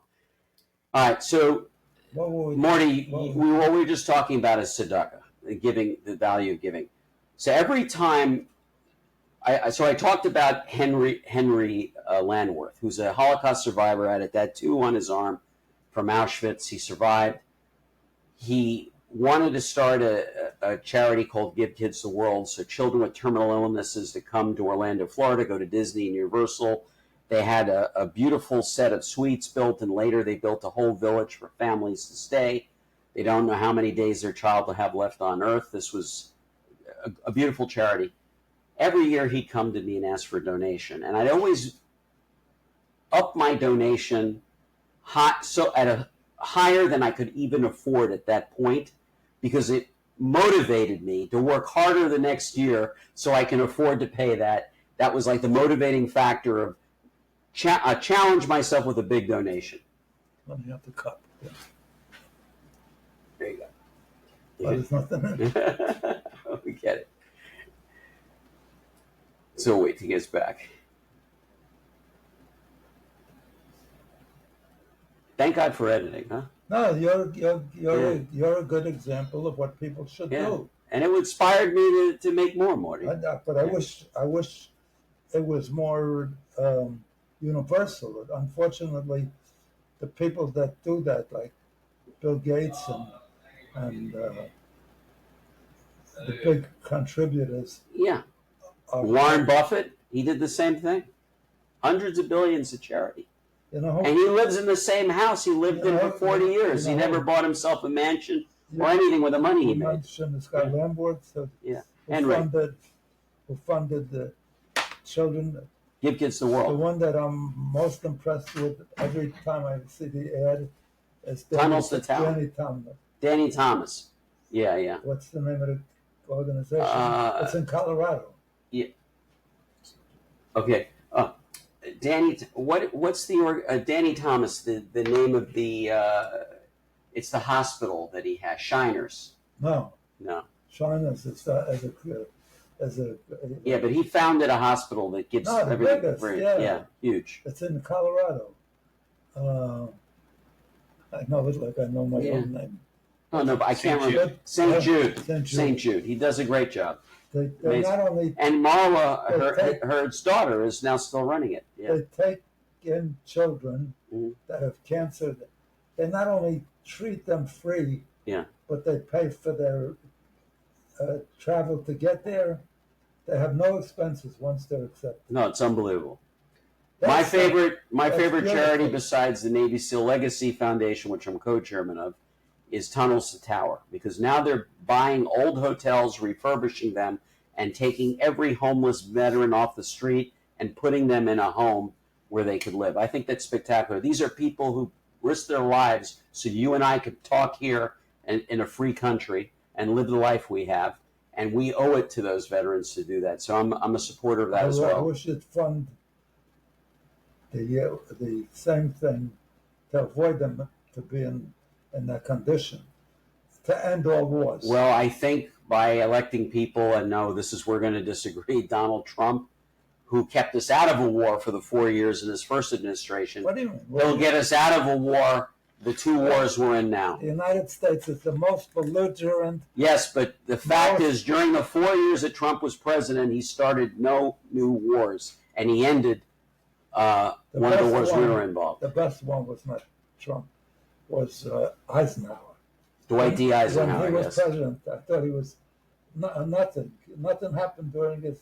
All right, so Morty, what we were just talking about is tzedakah, giving, the value of giving. So every time So I talked about Henry Landworth, who's a Holocaust survivor, had a tattoo on his arm from Auschwitz. He survived. He wanted to start a charity called Give Kids the World, so children with terminal illnesses that come to Orlando, Florida, go to Disney and Universal. They had a beautiful set of suites built, and later they built a whole village for families to stay. They don't know how many days their child will have left on Earth. This was a beautiful charity. Every year he'd come to me and ask for a donation, and I'd always up my donation at a higher than I could even afford at that point, because it motivated me to work harder the next year so I can afford to pay that. That was like the motivating factor of challenge myself with a big donation. Let me have the cup. Yeah. There you go. Oh, there's nothing in it. We get it. So wait till he gets back. Thank God for editing, huh? No, you're a good example of what people should do. And it inspired me to make more, Morty. But I wish it was more universal. Unfortunately, the people that do that, like Bill Gates and the big contributors. Yeah. Warren Buffett, he did the same thing. Hundreds of billions of charity. And he lives in the same house he lived in for 40 years. He never bought himself a mansion or anything with the money he made. Mentioned this guy Landworth, who funded the children. Give Kids the World. The one that I'm most impressed with every time I see the ad is Tunnels to Town. Danny Thomas. Danny Thomas. Yeah. What's the name of the organization? It's in Colorado. Yeah. Okay. Danny, what's the Danny Thomas? The name of the it's the hospital that he has. Shiners. No. Shiners is as a yeah, but he founded a hospital that gives everything biggest, free. Yeah, huge. It's in Colorado. I know it like I know my own name. Oh no, but I can't remember. St. Jude. He does a great job. They not only and Marla, her daughter, is now still running it. Yeah. They take in children that have cancer. They not only treat them free, but they pay for their travel to get there. They have no expenses once they're accepted. No, it's unbelievable. My favorite charity besides the Navy SEAL Legacy Foundation, which I'm co-chairman of, is Tunnels to Tower, because now they're buying old hotels, refurbishing them, and taking every homeless veteran off the street and putting them in a home where they could live. I think that's spectacular. These are people who risk their lives so you and I could talk here in a free country and live the life we have, and we owe it to those veterans to do that. So I'm a supporter of that as well. I wish you'd fund the same thing to avoid them to be in that condition, to end all wars. Well, I think by electing people, and no, this is we're going to disagree, Donald Trump, who kept us out of a war for the 4 years in his first administration, what do you mean? He'll get us out of a war, the 2 wars we're in now. The United States is the most belligerent. Yes, but the fact is, during the 4 years that Trump was president, he started no new wars, and he ended one of the wars we were involved. The best one was not Trump, was Eisenhower. Dwight D. Eisenhower, when he was president, I thought he was nothing. Nothing happened during his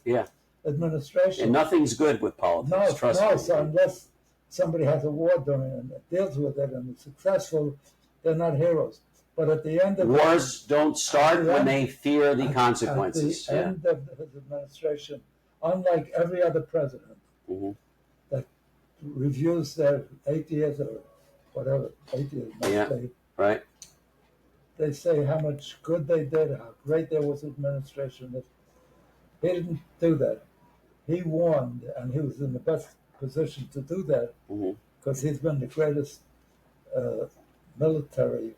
administration. And nothing's good with politics, trust me. So unless somebody has a war during it and deals with it and is successful, they're not heroes. But at the end of wars don't start when they fear the consequences. At the end of his administration, unlike every other president that reviews their 8 years or whatever, 8 years, right. They say how much good they did, how great there was administration. He didn't do that. He warned, and he was in the best position to do that because he's been the greatest military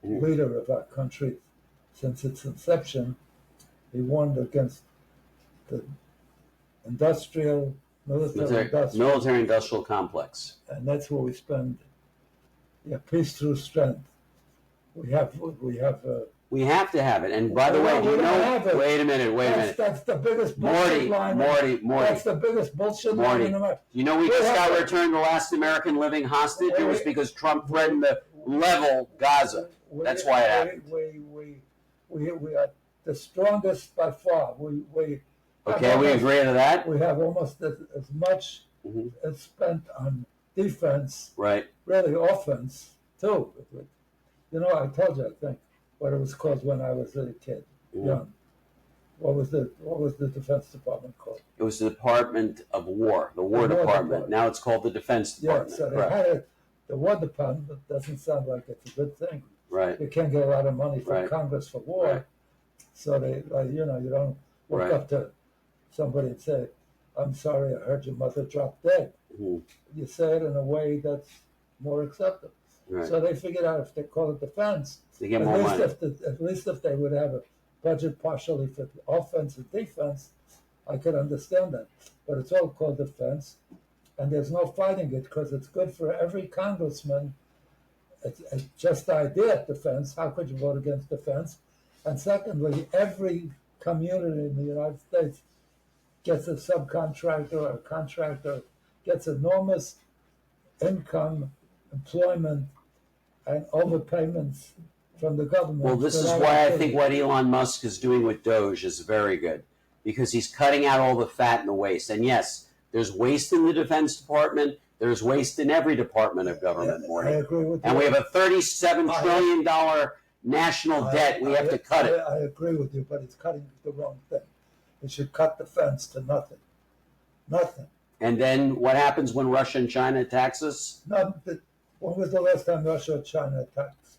leader of our country since its inception. He warned against the military-industrial complex. And that's where we spend peace through strength. We have We have to have it. And by the way, do you know? Wait a minute. That's the biggest bullshit line. Morty. That's the biggest bullshit line in America. You know, we just got returned the last American living hostage. It was because Trump threatened to level Gaza. That's why it happened. We are the strongest by far. We agree to that. We have almost as much as spent on defense, right? Really, offense too. You know, I told you, I think, what it was called when I was a kid, young. What was the Defense Department called? It was the Department of War, the War Department. Now it's called the Defense Department. Yeah, so they had the War Department. Doesn't sound like it's a good thing. Right. You can't get a lot of money from Congress for war. Right. So they, you don't walk up to somebody and say, "I'm sorry, I heard your mother dropped dead." You say it in a way that's more acceptable. Right. So they figured out if they call it defense, they get more money. At least if they would have a budget partially for offense and defense, I could understand that. But it's all called defense, and there's no fighting it because it's good for every congressman. It's just the idea of defense. How could you vote against defense? And secondly, every community in the United States gets a subcontractor or a contractor, gets enormous income, employment, and overpayments from the government. Well, this is why I think what Elon Musk is doing with Doge is very good, because he's cutting out all the fat and the waste. And yes, there's waste in the Defense Department. There's waste in every department of government, Morty. I agree with you. And we have a $37 trillion national debt. We have to cut it. I agree with you, but it's cutting the wrong thing. It should cut defense to nothing. Nothing. And then what happens when Russia and China attacks us? When was the last time Russia or China attacked us?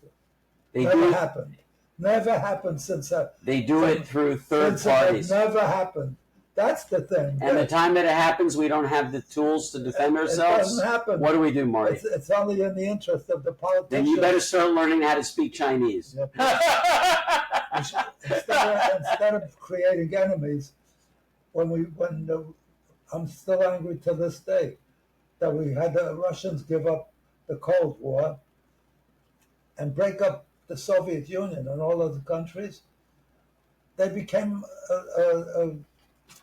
Never happened. Never happened since that. They do it through third parties. It never happened. That's the thing. And the time that it happens, we don't have the tools to defend ourselves. It doesn't happen. What do we do, Marty? It's only in the interest of the politicians. Then you better start learning how to speak Chinese. Instead of creating enemies, I'm still angry to this day that we had the Russians give up the Cold War and break up the Soviet Union and all other countries. They became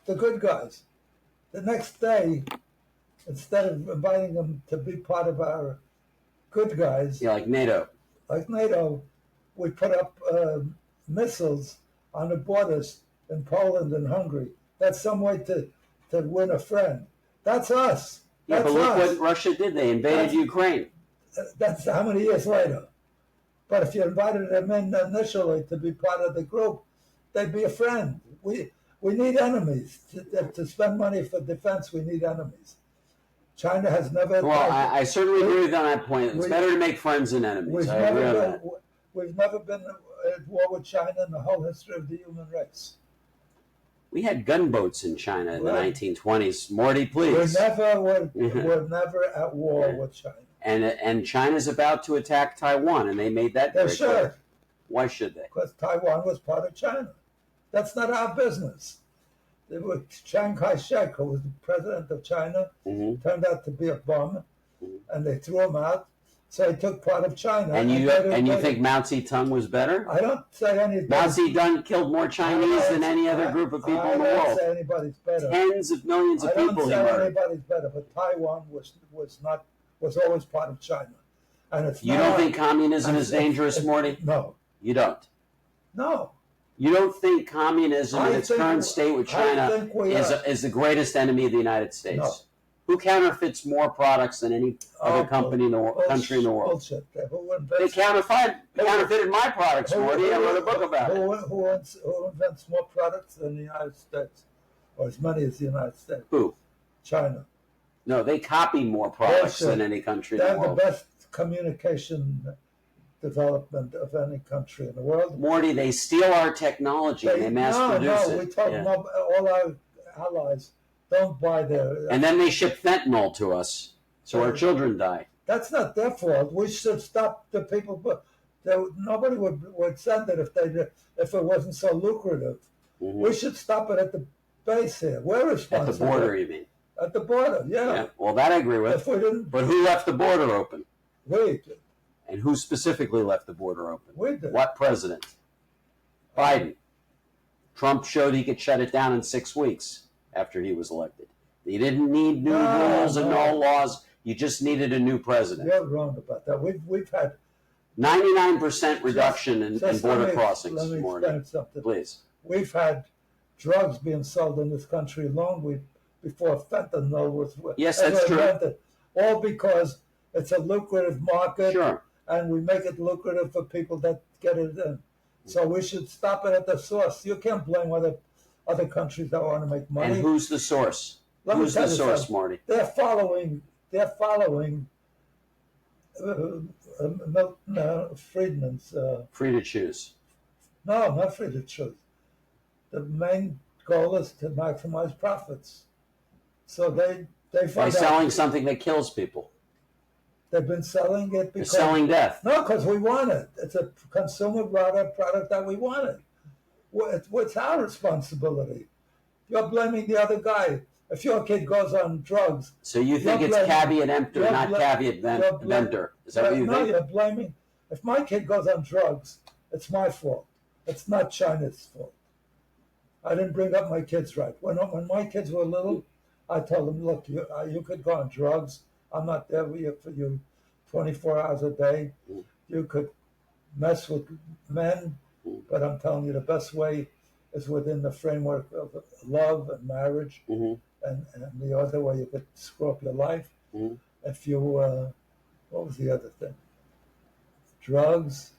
the good guys. The next day, instead of inviting them to be part of our good guys, like NATO, we put up missiles on the borders in Poland and Hungary. That's some way to win a friend. That's us. Yeah, but look what Russia did. They invaded Ukraine. That's how many years later. But if you invited them in initially to be part of the group, they'd be a friend. We need enemies. To spend money for defense, we need enemies. China has never... Well, I certainly agree with you on that point. It's better to make friends than enemies. I agree on that. We've never been at war with China in the whole history of the human race. We had gunboats in China in the 1920s. Morty, please. We're never at war with China. And China's about to attack Taiwan, and they made that very clear. Why should they? Because Taiwan was part of China. That's not our business. Chiang Kai-shek, who was the president of China, turned out to be a bum, and they threw him out. So he took part of China. And you think Mao Zedong was better? I don't say anything. Mao Zedong killed more Chinese than any other group of people in the world. I don't say anybody's better. Tens of millions of people he murdered. I don't say anybody's better, but Taiwan was always part of China. And it's you don't think communism is dangerous, Morty? No. You don't? No. You don't think communism in its current state with China is the greatest enemy of the United States? No. Who counterfeits more products than any other country in the world? Bullshit. They counterfeited my products, Morty. I wrote a book about it. Who invents more products than the United States? Or as many as the United States? Who? China. No, they copy more products than any country in the world. They have the best communication development of any country in the world. Morty, they steal our technology and they mass produce it. No, we told them all our allies don't buy their... And then they ship fentanyl to us, so our children die. That's not their fault. We should stop the people. But nobody would send it if it wasn't so lucrative. We should stop it at the base here. We're responsible. At the border, you mean? At the border, yeah. Well, that I agree with. If we didn't... But who left the border open? We did. And who specifically left the border open? We did. What president? Biden. Trump showed he could shut it down in 6 weeks after he was elected. You didn't need new rules and no laws. You just needed a new president. You're wrong about that. We've had 99% reduction in border crossings. Let me explain something. Please. We've had drugs being sold in this country long before fentanyl was. Yes, that's true. Invented. All because it's a lucrative market, Sure. And we make it lucrative for people that get it in. So we should stop it at the source. You can't blame other countries that want to make money. And who's the source? Who's the source, Marty? They're following Milton Friedman's. Free to choose. No, not free to choose. The main goal is to maximize profits. So they by selling something that kills people. They've been selling it because they're selling death. No, because we want it. It's a consumer product that we wanted. What's our responsibility? You're blaming the other guy. If your kid goes on drugs, so you think it's caveat emptor, not caveat vendor? Is that what you think? No, you're blaming. If my kid goes on drugs, it's my fault. It's not China's fault. I didn't bring up my kids right. When my kids were little, I told them, look, you could go on drugs. I'm not there for you 24 hours a day. You could mess with men, but I'm telling you the best way is within the framework of love and marriage. And the other way you could screw up your life. If you, what was the other thing? Drugs,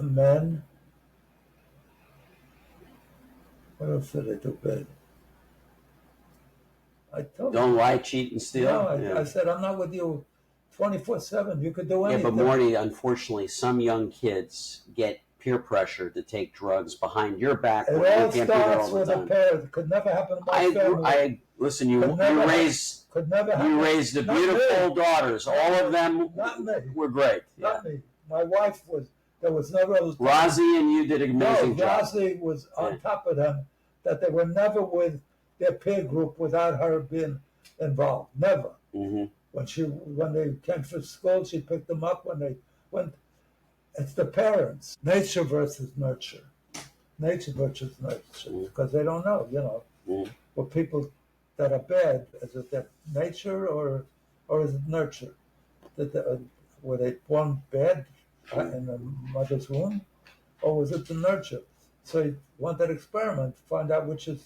men. What else did I do bad? I told Don't lie, cheat, and steal. No, I said I'm not with you 24/7. You could do anything. Yeah, but Morty, unfortunately, some young kids get peer pressure to take drugs behind your back. It all starts with a parent. It could never happen to my family. Listen. You raised the beautiful daughters. All of them were great. Not me. My wife was. There was never. Rosie and you did an amazing job. Rosie was on top of them. That they were never with their peer group without her being involved. Never. When they came for school, she picked them up. When they went. It's the parents. Nature versus nurture. Nature versus nurture. Because they don't know, Well, people that are bad, is it their nature or is it nurture? Were they born bad in the mother's womb? Or was it the nurture? So he wanted to experiment, find out which is.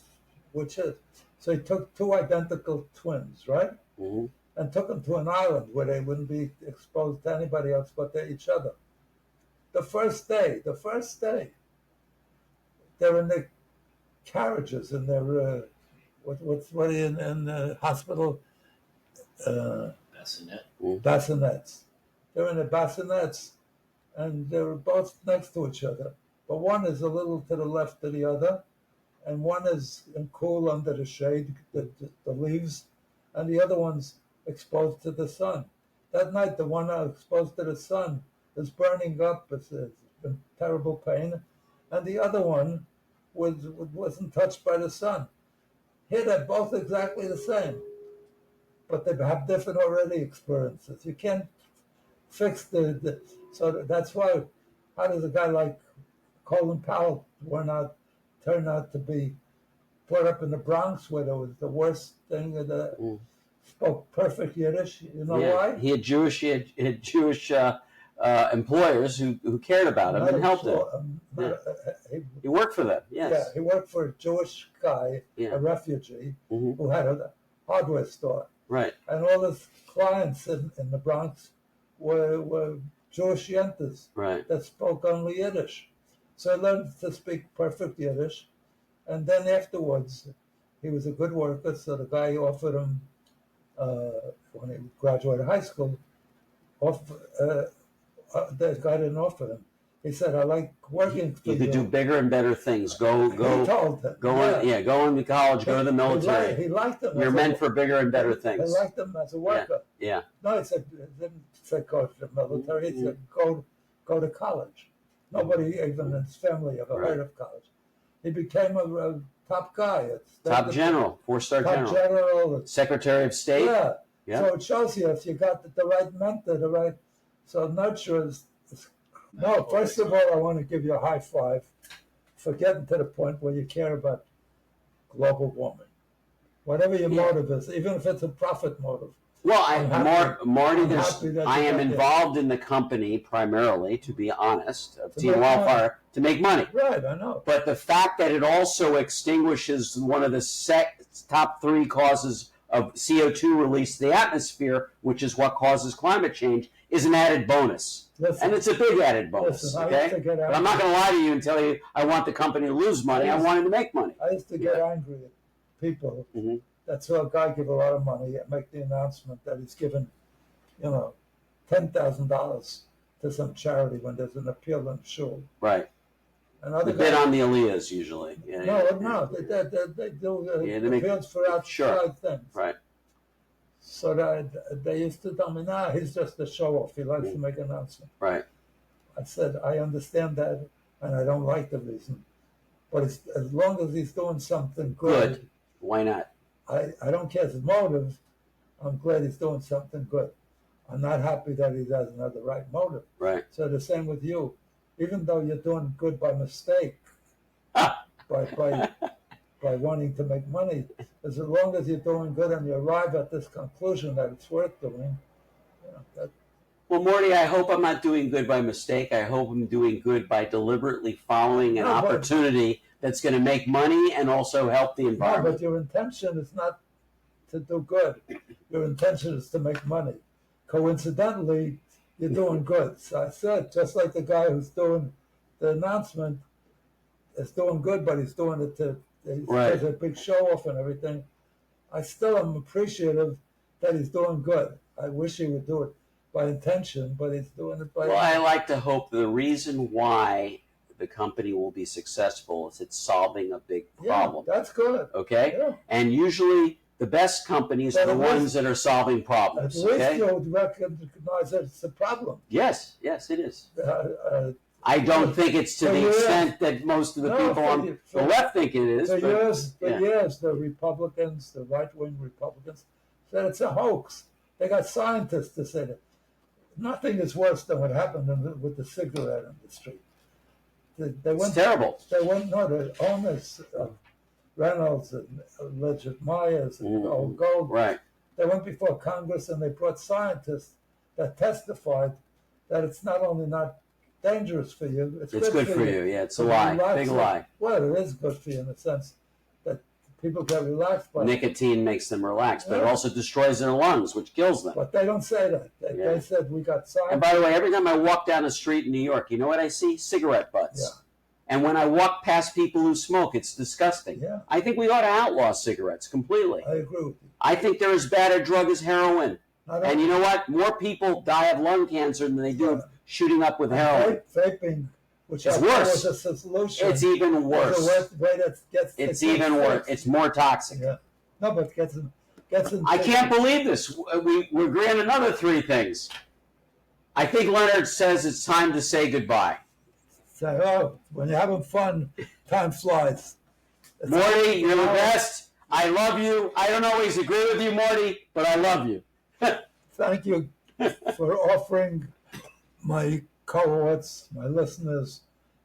So he took two identical twins, right? And took them to an island where they wouldn't be exposed to anybody else but to each other. The first day, they're in the carriages and they're what in the hospital? Bassinets. They're in the bassinets, and they were both next to each other. But one is a little to the left of the other, and one is cool under the shade, the leaves, and the other one's exposed to the sun. That night, the one exposed to the sun is burning up. It's been terrible pain, and the other one wasn't touched by the sun. Here, they're both exactly the same, but they have different already experiences. You can't fix so that's why. How does a guy like Colin Powell turn out to be brought up in the Bronx, where there was the worst thing spoke perfect Yiddish? You know why? He had Jewish employers who cared about him and helped him. He worked for them. Yes. Yeah, he worked for a Jewish guy, a refugee, who had a hardware store. Right. And all his clients in the Bronx were Jewish yentas that spoke only Yiddish. So he learned to speak perfect Yiddish. And then afterwards, he was a good worker, so the guy offered him, when he graduated high school, the guy didn't offer him. He said, "I like working for you. You could do bigger and better things. Go. He told him. Go into college. Go to the military. He liked him. You're meant for bigger and better things." He liked him as a worker. Yeah. No, he didn't say go to the military. He said go to college. Nobody even in his family ever heard of college. He became a top guy. Top general, 4-star general. Secretary of State. Yeah. So it shows you if you got the right mentor, so nurture is No, first of all, I want to give you a high five for getting to the point where you care about global warming. Whatever your motive is, even if it's a profit motive. Well, Marty, I am got involved in the company primarily, to be honest, of To Team make Wildfire, to make money. Right, I know. But the fact that it also extinguishes one of the top 3 causes of CO2 release to the atmosphere, which is what causes climate change, is an added bonus. Listen, and it's a big added bonus, listen, okay? But I'm not going to lie to you and tell you I want the company to lose money. I want it to make money. I used to get angry at people that saw a guy give a lot of money and make the announcement that he's given, $10,000 to some charity when there's an appeal in the shul. Right. And other the bid on the Aliyahs usually. No. They do appeals for outside things. Right. So that they used to tell me, nah, he's just a show off. He likes to make an announcement. Right. I said, I understand that, and I don't like the reason. But as long as he's doing something good. Why not? I don't care his motive. I'm glad he's doing something good. I'm not happy that he doesn't have the right motive. Right. So the same with you. Even though you're doing good by mistake, by wanting to make money, as long as you're doing good and you arrive at this conclusion that it's worth doing, Well, Morty, I hope I'm not doing good by mistake. I hope I'm doing good by deliberately following an opportunity that's going to make money and also help the environment. No, but your intention is not to do good. Your intention is to make money. Coincidentally, you're doing good. So I said, just like the guy who's doing the announcement is doing good, but he's doing it to a big show off and everything. I still am appreciative that he's doing good. I wish he would do it by intention, but he's doing it by... Well, I like to hope the reason why the company will be successful is it's solving a big problem. Yeah, that's good. Okay? Yeah. And usually the best companies are the ones that are solving problems. At least you would recognize that it's a problem. Yes, it is. I don't think it's to the extent that most of the people on the left think it is. For years, the Republicans, the right-wing Republicans, said it's a hoax. They got scientists to say that. Nothing is worse than what happened with the cigarette industry. It's terrible. The owners of Reynolds and Legend Myers and Old Gold, they went before Congress and they brought scientists that testified that it's not only not dangerous for you, it's good for you. Yeah, it's a lie. Big lie. Well, it is good for you in the sense that people get relaxed by nicotine makes them relax, but it also destroys their lungs, which kills them. But they don't say that. They said we got science. And by the way, every time I walk down the street in New York, you know what I see? Cigarette butts. Yeah. And when I walk past people who smoke, it's disgusting. Yeah. I think we ought to outlaw cigarettes completely. I agree with you. I think they're as bad a drug as heroin. And you know what? More people die of lung cancer than they do of shooting up with heroin. Vaping, which is worse. Was a solution. It's even worse. It's even worse. It's more toxic. Yeah. No, but gets in. I can't believe this. We agree on another 3 things. I think Leonard says it's time to say goodbye. So, when you're having fun, time flies. Morty, you're the best. I love you. I don't always agree with you, Morty, but I love you. Thank you for offering my cohorts, my listeners,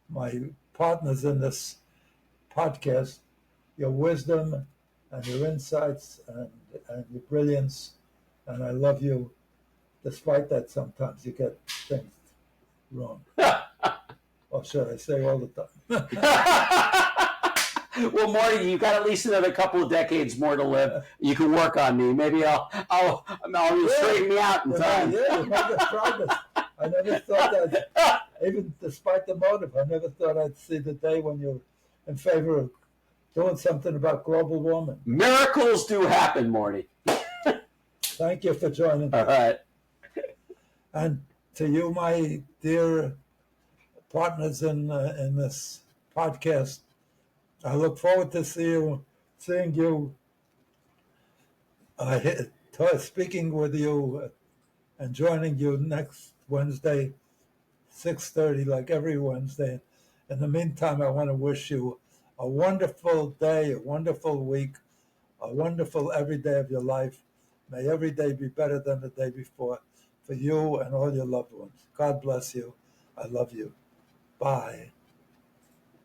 my partners in this podcast, your wisdom and your insights and your brilliance. And I love you, despite that sometimes you get things wrong. Or should I say all the time? Well, Morty, you've got at least another couple of decades more to live. You can work on me. Maybe you'll straighten me out in time. Yeah, you make progress. I never thought that, even despite the motive, I never thought I'd see the day when you're in favor of doing something about global warming. Miracles do happen, Morty. Thank you for joining me. All right. And to you, my dear partners in this podcast, I look forward to seeing you, speaking with you, and joining you next Wednesday, 6:30, like every Wednesday. In the meantime, I want to wish you a wonderful day, a wonderful week, a wonderful every day of your life. May every day be better than the day before for you and all your loved ones. God bless you. I love you. Bye.